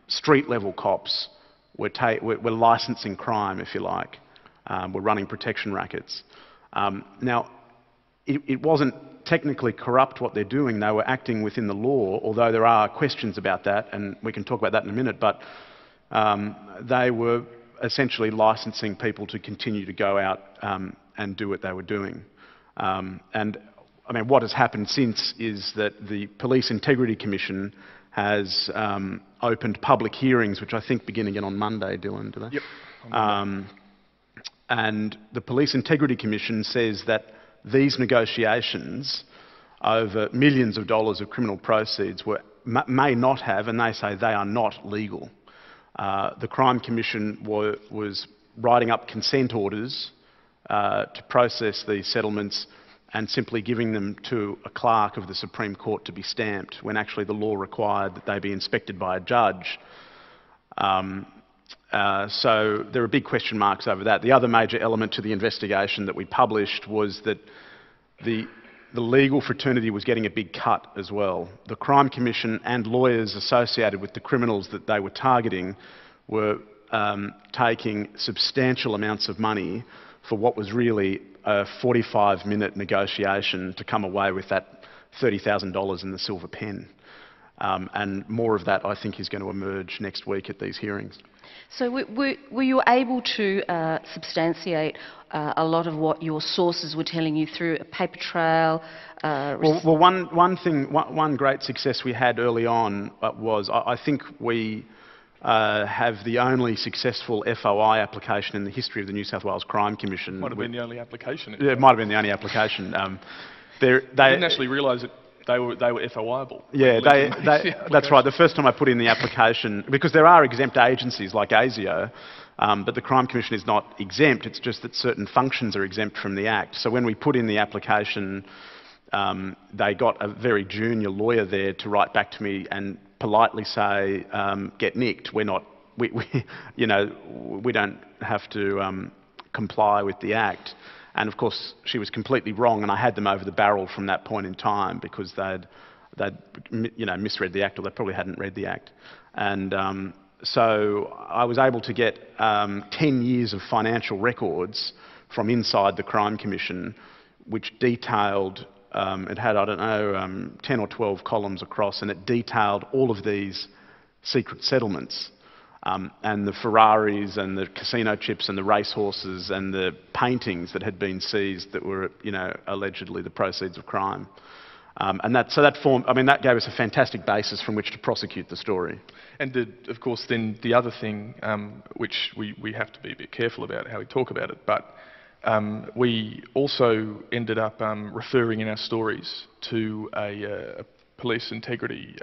street-level cops were licensing crime, if you like, were running protection rackets. Now, it wasn't technically corrupt what they're doing. They were acting within the law, although there are questions about that, and we can talk about that in a minute, but they were essentially licensing people to continue to go out and do what they were doing. And I mean, what has happened since is that the Police Integrity Commission has opened public hearings, which I think begin again on Monday, Dylan, do they? Yep. And the Police Integrity Commission says that these negotiations over millions of dollars of criminal proceeds may not have, and they say they are not legal. The Crime Commission was writing up consent orders to process these settlements and simply giving them to a clerk of the Supreme Court to be stamped, when actually the law required that they be inspected by a judge. So there are big question marks over that. The other major element to the investigation that we published was that the legal fraternity was getting a big cut as well. The Crime Commission and lawyers associated with the criminals that they were targeting were taking substantial amounts of money for what was really a 45-minute negotiation to come away with that $30,000 in the silver pen. And more of that, I think, is going to emerge next week at these hearings. So were you able to substantiate a lot of what your sources were telling you through a paper trail? Well, one great success we had early on was, I think we have the only successful FOI application in the history of the New South Wales Crime Commission. Might have been the only application. Yeah, it might have been the only application. They didn't actually realise that they were FOIable. Yeah, that's right. The first time I put in the application, because there are exempt agencies like ASIO, but the Crime Commission is not exempt. It's just that certain functions are exempt from the Act. So when we put in the application, they got a very junior lawyer there to write back to me and politely say, "Get nicked. We're not. We don't have to comply with the Act." And of course, she was completely wrong, and I had them over the barrel from that point in time because they'd misread the Act, or they probably hadn't read the Act. And so I was able to get 10 years of financial records from inside the Crime Commission, which detailed, it had, I don't know, 10 or 12 columns across, and it detailed all of these secret settlements. And the Ferraris and the casino chips and the racehorses and the paintings that had been seized that were, allegedly the proceeds of crime. And that gave us a fantastic basis from which to prosecute the story. And of course, then the other thing, which we have to be a bit careful about how we talk about it, but we also ended up referring in our stories to a police integrity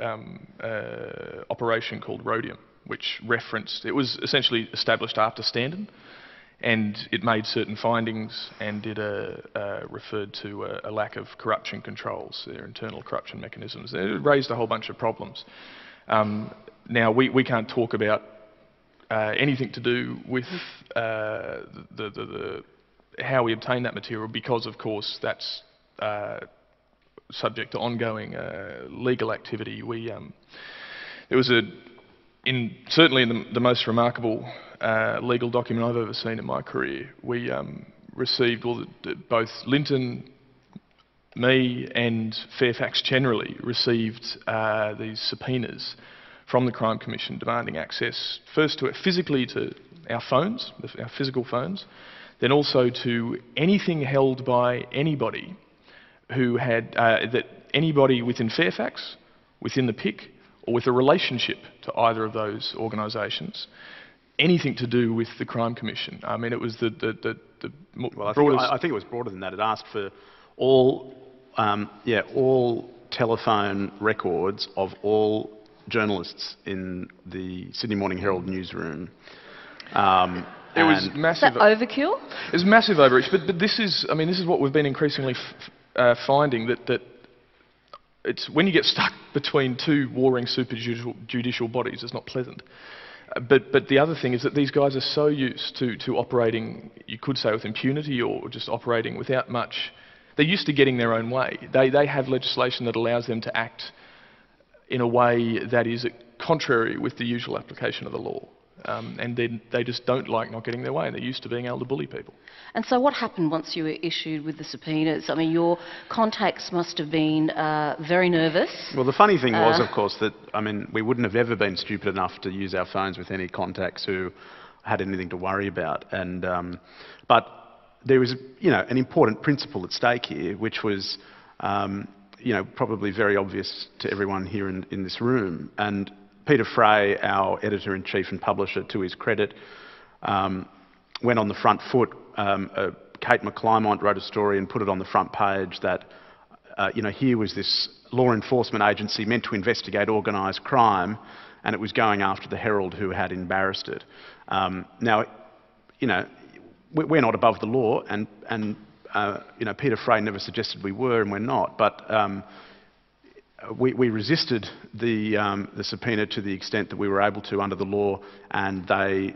operation called Rhodium, which referenced, it was essentially established after Standen, and it made certain findings, and it referred to a lack of corruption controls, their internal corruption mechanisms. It raised a whole bunch of problems. Now, we can't talk about anything to do with how we obtain that material, because, of course, that's subject to ongoing legal activity. There was certainly in the most remarkable legal document I've ever seen in my career, we received, both Linton, me and Fairfax generally received these subpoenas from the Crime Commission demanding access first physically to our phones, our physical phones, then also to anything held by anybody who had, that anybody within Fairfax, within the PIC, or with a relationship to either of those organisations, anything to do with the Crime Commission. I mean, it was the broadest... I think it was broader than that. It asked for all telephone records of all journalists in the Sydney Morning Herald newsroom. It was massive. Is that overkill? It was massive overreach, but this is what we've been increasingly finding, that it's when you get stuck between two warring super-judicial bodies, it's not pleasant. But the other thing is that these guys are so used to operating, you could say, with impunity, or just operating without much. they're used to getting their own way. They have legislation that allows them to act in a way that is contrary with the usual application of the law. And they just don't like not getting their way, and they're used to being able to bully people. And so what happened once you were issued with the subpoenas? I mean, your contacts must have been very nervous. Well, the funny thing was, of course, that, I mean, we wouldn't have ever been stupid enough to use our phones with any contacts who had anything to worry about. And but there was, an important principle at stake here, which was, probably very obvious to everyone here in this room. And Peter Fray, our editor-in-chief and publisher, to his credit, went on the front foot. Kate McClymont wrote a story and put it on the front page that, here was this law enforcement agency meant to investigate organised crime, and it was going after the Herald, who had embarrassed it. Now, we're not above the law, and Peter Fray never suggested we were, and we're not. But we resisted the subpoena to the extent that we were able to under the law, and the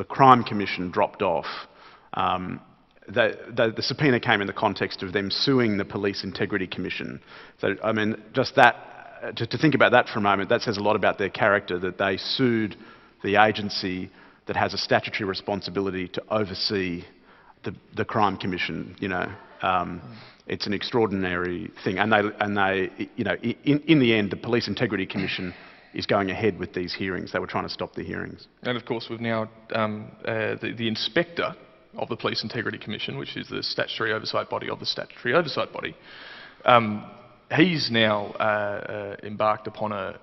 Crime Commission dropped off. The subpoena came in the context of them suing the Police Integrity Commission. So, I mean, just that, to think about that for a moment, that says a lot about their character, that they sued the agency that has a statutory responsibility to oversee the Crime Commission. It's an extraordinary thing, and they, in the end, the Police Integrity Commission is going ahead with these hearings. They were trying to stop the hearings. And of course, we've now the inspector of the Police Integrity Commission, which is the statutory oversight body of the statutory oversight body. He's now embarked upon a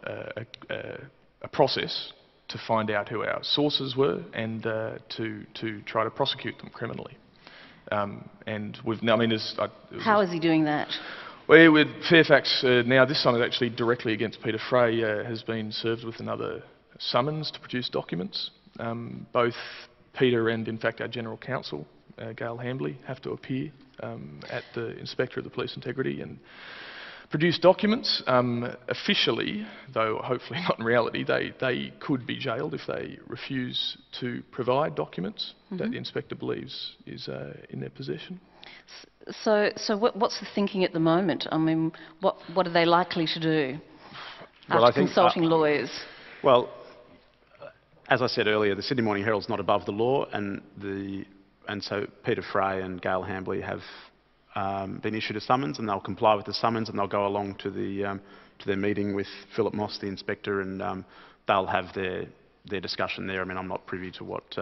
process to find out who our sources were and to try to prosecute them criminally. And we've now, how is he doing that? Well, with Fairfax now, this time it's actually directly against Peter Fray, has been served with another summons to produce documents. Both Peter and, in fact, our General Counsel, Gail Hambley, have to appear at the Inspector of the Police Integrity and produce documents. Officially, though hopefully not in reality, they could be jailed if they refuse to provide documents that the Inspector believes is in their possession. So what's the thinking at the moment? I mean, what are they likely to do after consulting lawyers? Well, as I said earlier, the Sydney Morning Herald's not above the law, and so Peter Fray and Gail Hambley have been issued a summons, and they'll comply with the summons, and they'll go along to their meeting with Philip Moss, the inspector, and they'll have their discussion there. I mean, I'm not privy to what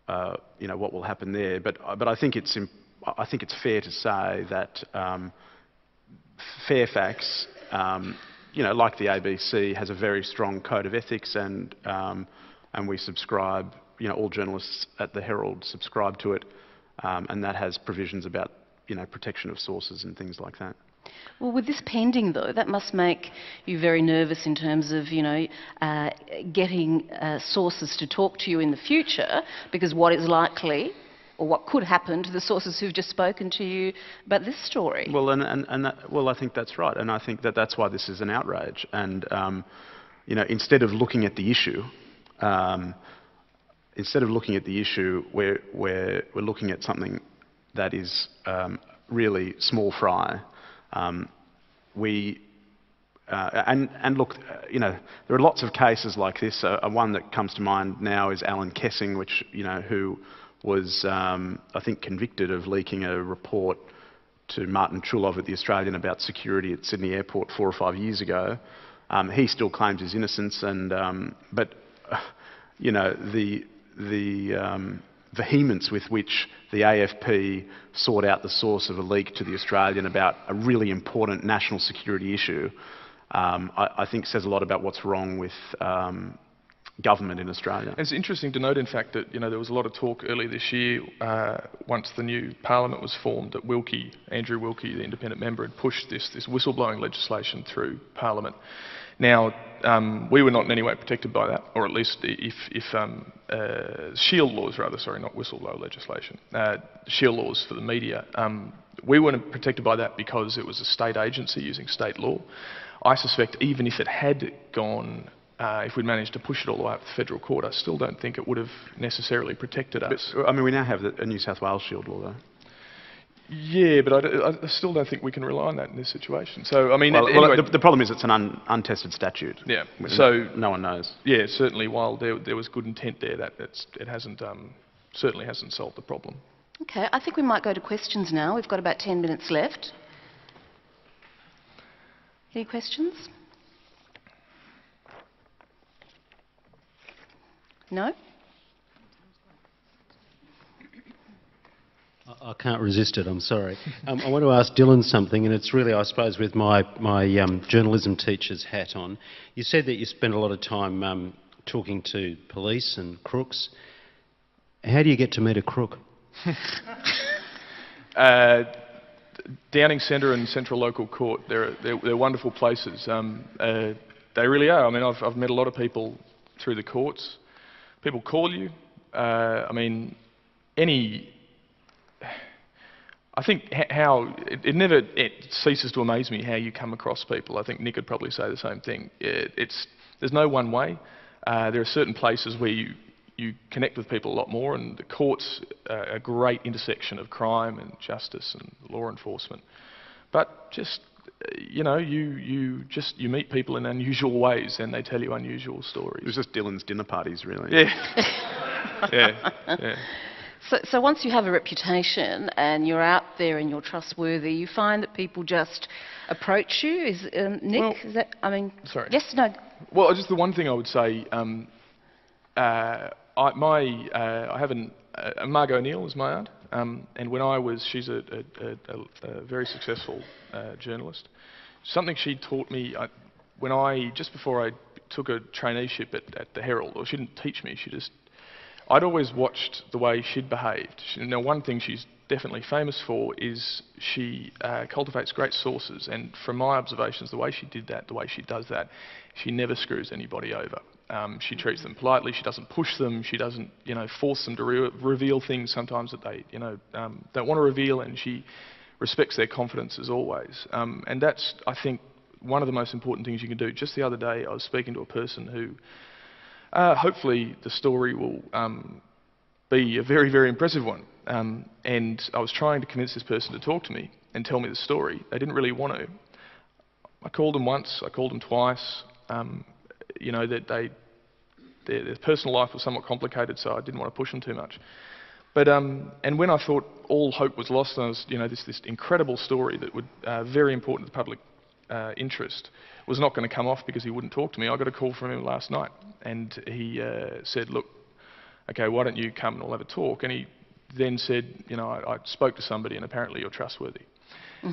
what will happen there, but I think it's fair to say that Fairfax, like the ABC, has a very strong code of ethics, and we subscribe. All journalists at the Herald subscribe to it, and that has provisions about protection of sources and things like that. Well, with this pending, though, that must make you very nervous in terms of, getting sources to talk to you in the future, because what is likely, or what could happen to the sources who've just spoken to you about this story? Well, I think that's right, and I think that's why this is an outrage. And instead of looking at the issue, we're looking at something that is really small fry. Look, there are lots of cases like this. One that comes to mind now is Alan Kessing, who was, I think, convicted of leaking a report to Martin Trulov at the Australian about security at Sydney Airport 4 or 5 years ago. He still claims his innocence, but the vehemence with which the AFP sought out the source of a leak to the Australian about a really important national security issue, I think says a lot about what's wrong with government in Australia. It's interesting to note, in fact, that there was a lot of talk earlier this year, once the new Parliament was formed, that Andrew Wilkie, the independent member, had pushed this whistleblowing legislation through Parliament. Now, we were not in any way protected by that, or at least if shield laws, rather, sorry, not whistleblower legislation, shield laws for the media. We weren't protected by that because it was a state agency using state law. I suspect even if it had gone, if we'd managed to push it all the way up to the federal court, I still don't think it would have necessarily protected us. But, I mean, we now have a New South Wales shield law, though. Yeah, but I still don't think we can rely on that in this situation. So, I mean, well, anyway, the problem is it's an untested statute. Yeah. So no one knows. Yeah, certainly. While there was good intent there, it hasn't certainly hasn't solved the problem. Okay, I think we might go to questions now. We've got about 10 minutes left. Any questions? No? I can't resist it, I'm sorry. I want to ask Dylan something, and it's really, I suppose, with my journalism teacher's hat on. You said that you spent a lot of time talking to police and crooks. How do you get to meet a crook? Downing Centre and Central Local Court, they're wonderful places. They really are. I mean, I've met a lot of people through the courts. People call you. I mean, I think how it never ceases to amaze me how you come across people. I think Nick would probably say the same thing. There's no one way. There are certain places where you connect with people a lot more, and the courts are a great intersection of crime and justice and law enforcement. But just you meet people in unusual ways, and they tell you unusual stories. It was just Dylan's dinner parties, really. Yeah. yeah. So once you have a reputation and you're out there and you're trustworthy, you find that people just approach you. Nick? Well, is that? I mean, sorry. Yes, no. Well, just the one thing I would say. I have Margot O'Neill is my aunt, and when she's a very successful journalist. Something she taught me just before I took a traineeship at the Herald, or she didn't teach me, I'd always watched the way she'd behaved. Now, one thing she's definitely famous for is she cultivates great sources, and from my observations, the way she did that, the way she does that, she never screws anybody over. She treats them politely. She doesn't push them. She doesn't, force them to reveal things sometimes that they, don't want to reveal, and she respects their confidence as always. And that's, I think, one of the most important things you can do. Just the other day, I was speaking to a person who, hopefully the story will be a very, very impressive one. And I was trying to convince this person to talk to me and tell me the story. They didn't really want to. I called them once, I called them twice. That their personal life was somewhat complicated, so I didn't want to push them too much. But and when I thought all hope was lost, and I was, this incredible story that would very important to the public interest was not going to come off because he wouldn't talk to me. I got a call from him last night, and he said, "Look, okay, why don't you come and we'll have a talk?" And he then said, I spoke to somebody, and apparently you're trustworthy.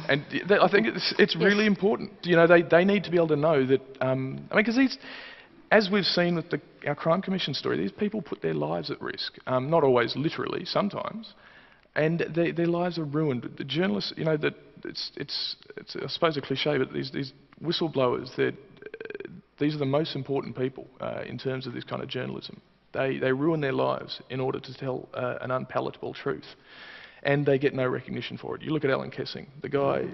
And I think it's really important. They need to be able to know that. Because as we've seen with our Crime Commission story, these people put their lives at risk. Not always literally, sometimes, and their lives are ruined. The journalists, it's I suppose a cliche, but these whistleblowers, these are the most important people in terms of this kind of journalism. They ruin their lives in order to tell an unpalatable truth. And they get no recognition for it. You look at Alan Kessing. The guy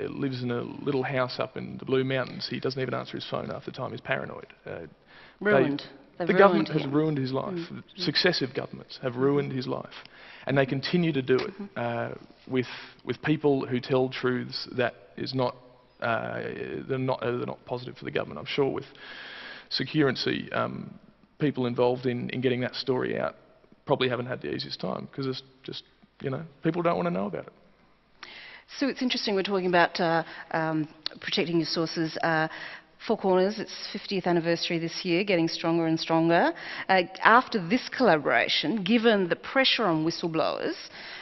lives in a little house up in the Blue Mountains. He doesn't even answer his phone half the time. He's paranoid. Ruined. The government has ruined his life. Successive governments have ruined his life. And they continue to do it with people who tell truths that is not, they're not positive for the government. I'm sure with Securency, people involved in getting that story out probably haven't had the easiest time because it's just, people don't want to know about it. So it's interesting, we're talking about protecting your sources. Four Corners, its 50th anniversary this year, getting stronger and stronger. After this collaboration, given the pressure on whistleblowers,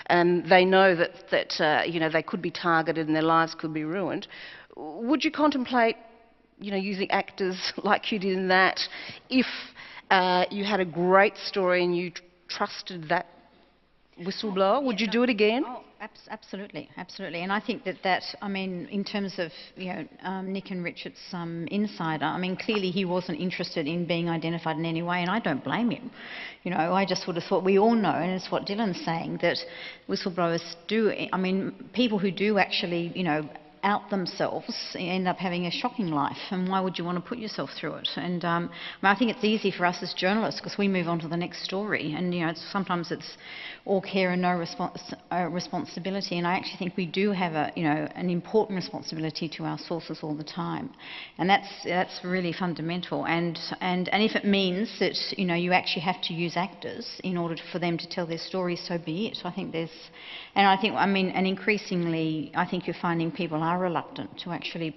and they know that they could be targeted and their lives could be ruined, would you contemplate using actors like you did in that if you had a great story and you trusted that whistleblower? Would you do it again? Oh, absolutely, absolutely. And I think that in terms of Nick and Richard's insider, clearly he wasn't interested in being identified in any way, and I don't blame him. I just would have thought, we all know, and it's what Dylan's saying, that whistleblowers do. People who do actually, out themselves end up having a shocking life, and why would you want to put yourself through it? And I think it's easy for us as journalists because we move on to the next story, and sometimes it's all care and no responsibility. And I actually think we do have an important responsibility to our sources all the time, and that's really fundamental. And if it means that you actually have to use actors in order for them to tell their story, so be it. And increasingly, I think you're finding people are reluctant to actually,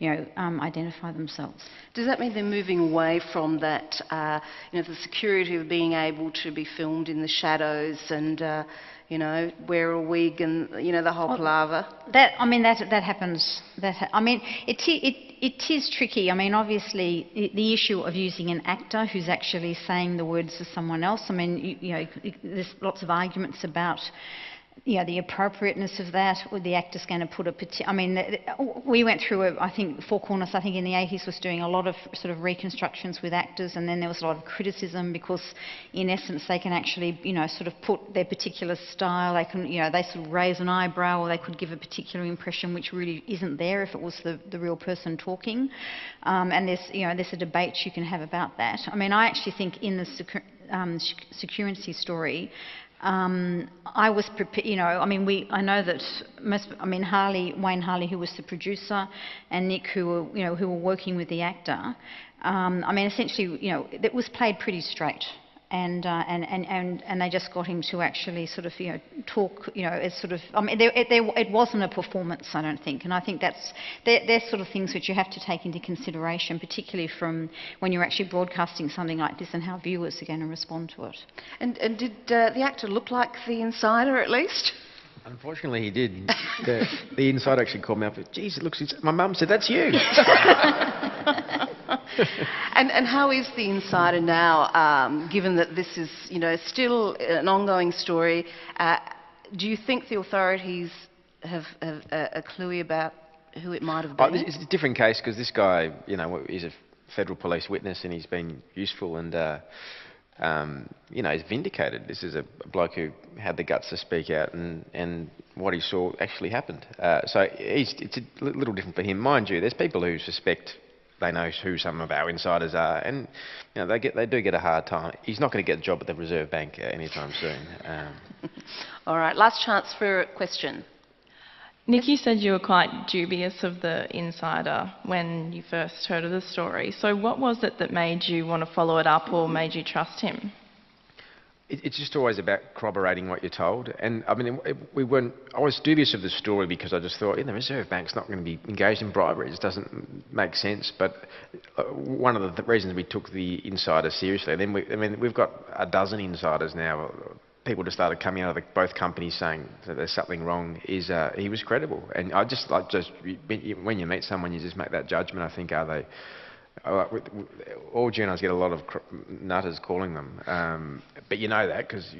identify themselves. Does that mean they're moving away from that, the security of being able to be filmed in the shadows and, wear a wig and, the whole palaver? That happens. It is tricky. Obviously, the issue of using an actor who's actually saying the words of someone else. There's lots of arguments about the appropriateness of that, or the actor's going to put we went through, Four Corners, in the 80s was doing a lot of sort of reconstructions with actors, and then there was a lot of criticism because, in essence, they can actually, sort of put their particular style, they can, they sort of raise an eyebrow, or they could give a particular impression which really isn't there if it was the real person talking. And there's a debate you can have about that. I actually think in the Securency story, I was prepared. I know that Wayne Harley, who was the producer, and Nick, who were working with the actor. Essentially, it was played pretty straight, and they just got him to actually sort of talk. As sort of. It wasn't a performance, I don't think, and I think they're sort of things which you have to take into consideration, particularly from when you're actually broadcasting something like this and how viewers are going to respond to it. And did the actor look like the insider at least? Unfortunately, he did. The insider actually called me up. Geez, it looks. My mum said that's you. And how is the insider now, given that this is, still an ongoing story? Do you think the authorities have a clue about who it might have been? It's a different case because this guy, is a federal police witness and he's been useful and, he's vindicated. This is a bloke who had the guts to speak out and what he saw actually happened. So it's a little different for him. Mind you, there's people who suspect they know who some of our insiders are, and they do get a hard time. He's not going to get a job at the Reserve Bank anytime soon. All right, last chance for a question. Nick, you said you were quite dubious of the insider when you first heard of the story. So what was it that made you want to follow it up or made you trust him? It's just always about corroborating what you're told. And I was dubious of the story because I just thought, the Reserve Bank's not going to be engaged in bribery. It just doesn't make sense. But one of the reasons we took the insider seriously, then we've got a dozen insiders now. People just started coming out of both companies saying that there's something wrong. He was credible, and I just when you meet someone, you just make that judgment. I think, are they? All journalists get a lot of nutters calling them, but you know that because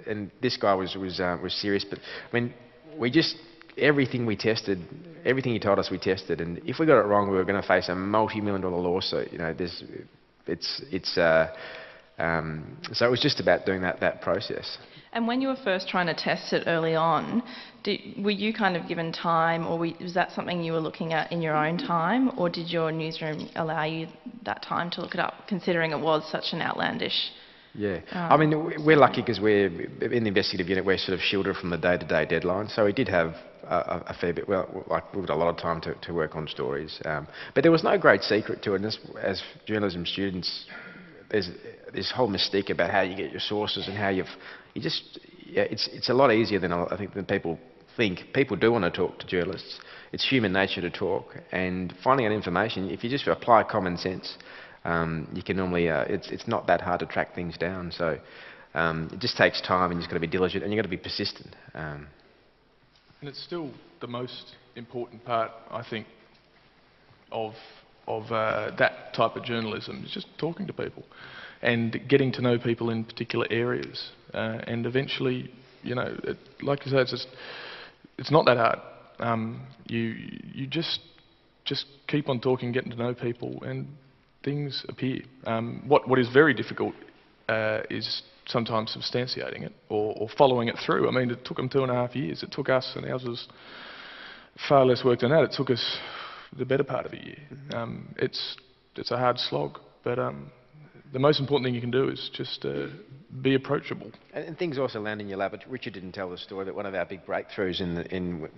and this guy was serious. But when everything we tested, everything he told us we tested, and if we got it wrong, we were going to face a multi-million-dollar lawsuit. So it was just about doing that process. And when you were first trying to test it early on, were you kind of given time, or was that something you were looking at in your own time, or did your newsroom allow you that time to look it up, considering it was such an outlandish... Yeah. We're lucky because we're in the investigative unit, we're sort of shielded from the day-to-day deadline, so we did have a fair bit, we've got a lot of time to work on stories. But there was no great secret to it, and as journalism students, there's this whole mystique about how you get your sources and how it's a lot easier than I think than people think. People do want to talk to journalists. It's human nature to talk, and finding out information, if you just apply common sense, you can normally, it's not that hard to track things down. So it just takes time, and you've just got to be diligent, and you've got to be persistent. And it's still the most important part, I think, of that type of journalism, is just talking to people and getting to know people in particular areas, and eventually, like you say, it's not that hard. You just keep on talking, getting to know people, and things appear. What is very difficult is sometimes substantiating it or following it through. It took them 2.5 years. It took us, and ours was far less work than that. It took us the better part of a year. It's a hard slog, but the most important thing you can do is just be approachable. And things also land in your lap. Richard didn't tell the story, but one of our big breakthroughs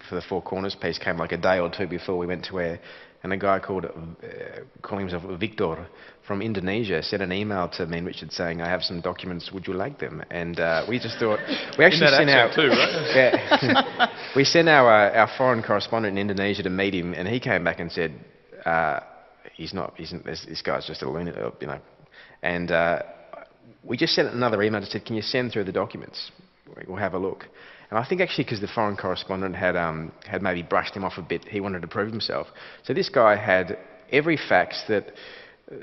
for the Four Corners piece came like a day or two before we went to air, and a guy calling himself Victor from Indonesia sent an email to me and Richard saying, "I have some documents, would you like them?" And we just thought, we actually sent our too, right? Yeah, we sent our foreign correspondent in Indonesia to meet him, and he came back and said, this guy's just a lunatic, you know. And we just sent another email that said, "Can you send through the documents? We'll have a look." And I think actually because the foreign correspondent had maybe brushed him off a bit, he wanted to prove himself. So this guy had every fax that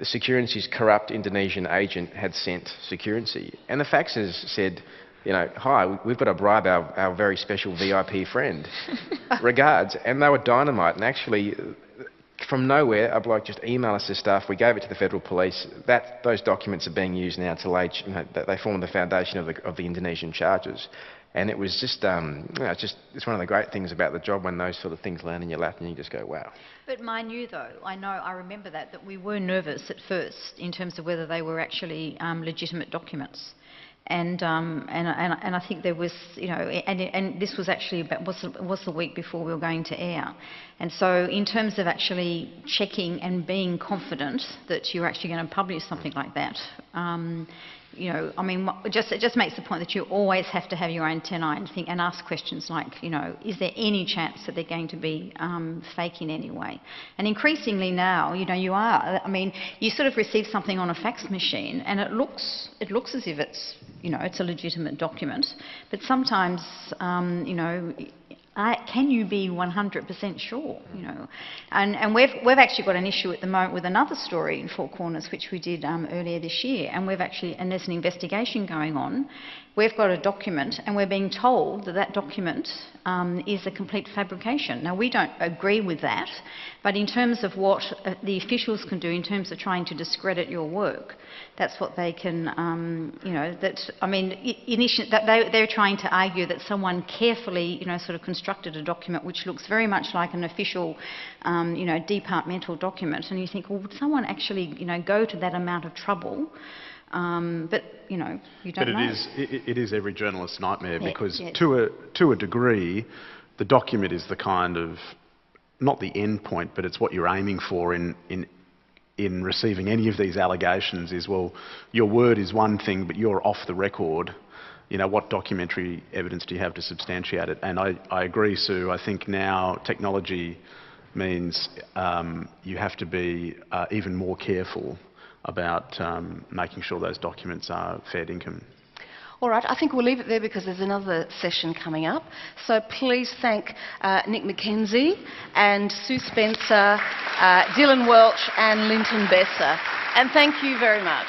Securency's corrupt Indonesian agent had sent Securency. And the faxes said, you know, "Hi, we've got to bribe our very special VIP friend. Regards." And they were dynamite. And actually, from nowhere, a bloke just emailed us this stuff. We gave it to the federal police. Those documents are being used now to lay, you know, they form the foundation of the Indonesian charges. And it was just, it's one of the great things about the job when those sort of things land in your lap and you just go, wow. But mind you, though, I remember that we were nervous at first in terms of whether they were actually legitimate documents. And I think there was, you know, and this was actually was the week before we were going to air. And so in terms of actually checking and being confident that you're actually going to publish something like that, you know, I mean, it just makes the point that you always have to have your antennae and think and ask questions like, you know, is there any chance that they're going to be fake in any way? And increasingly now, you know, you are. I mean, you sort of receive something on a fax machine, and it looks as if it's, you know, it's a legitimate document. But sometimes, you know, can you be 100% sure? You know, and we've actually got an issue at the moment with another story in Four Corners, which we did earlier this year, and there's an investigation going on. We've got a document, and we're being told that document is a complete fabrication. Now, we don't agree with that, but in terms of what the officials can do in terms of trying to discredit your work, that's what they can, you know, they're trying to argue that someone carefully, you know, sort of constructed a document which looks very much like an official, you know, departmental document, and you think, well, would someone actually, you know, go to that amount of trouble? But you know, you don't know. It is every journalist's nightmare, because to a degree, the document is the kind of, not the end point, but it's what you're aiming for in receiving any of these allegations. Is, well, your word is one thing, but you're off the record. You know, what documentary evidence do you have to substantiate it? And I agree, Sue. I think now technology means you have to be even more careful about making sure those documents are fair dinkum. All right, I think we'll leave it there because there's another session coming up. So please thank Nick McKenzie and Sue Spencer, Dylan Welch and Linton Besser. And thank you very much.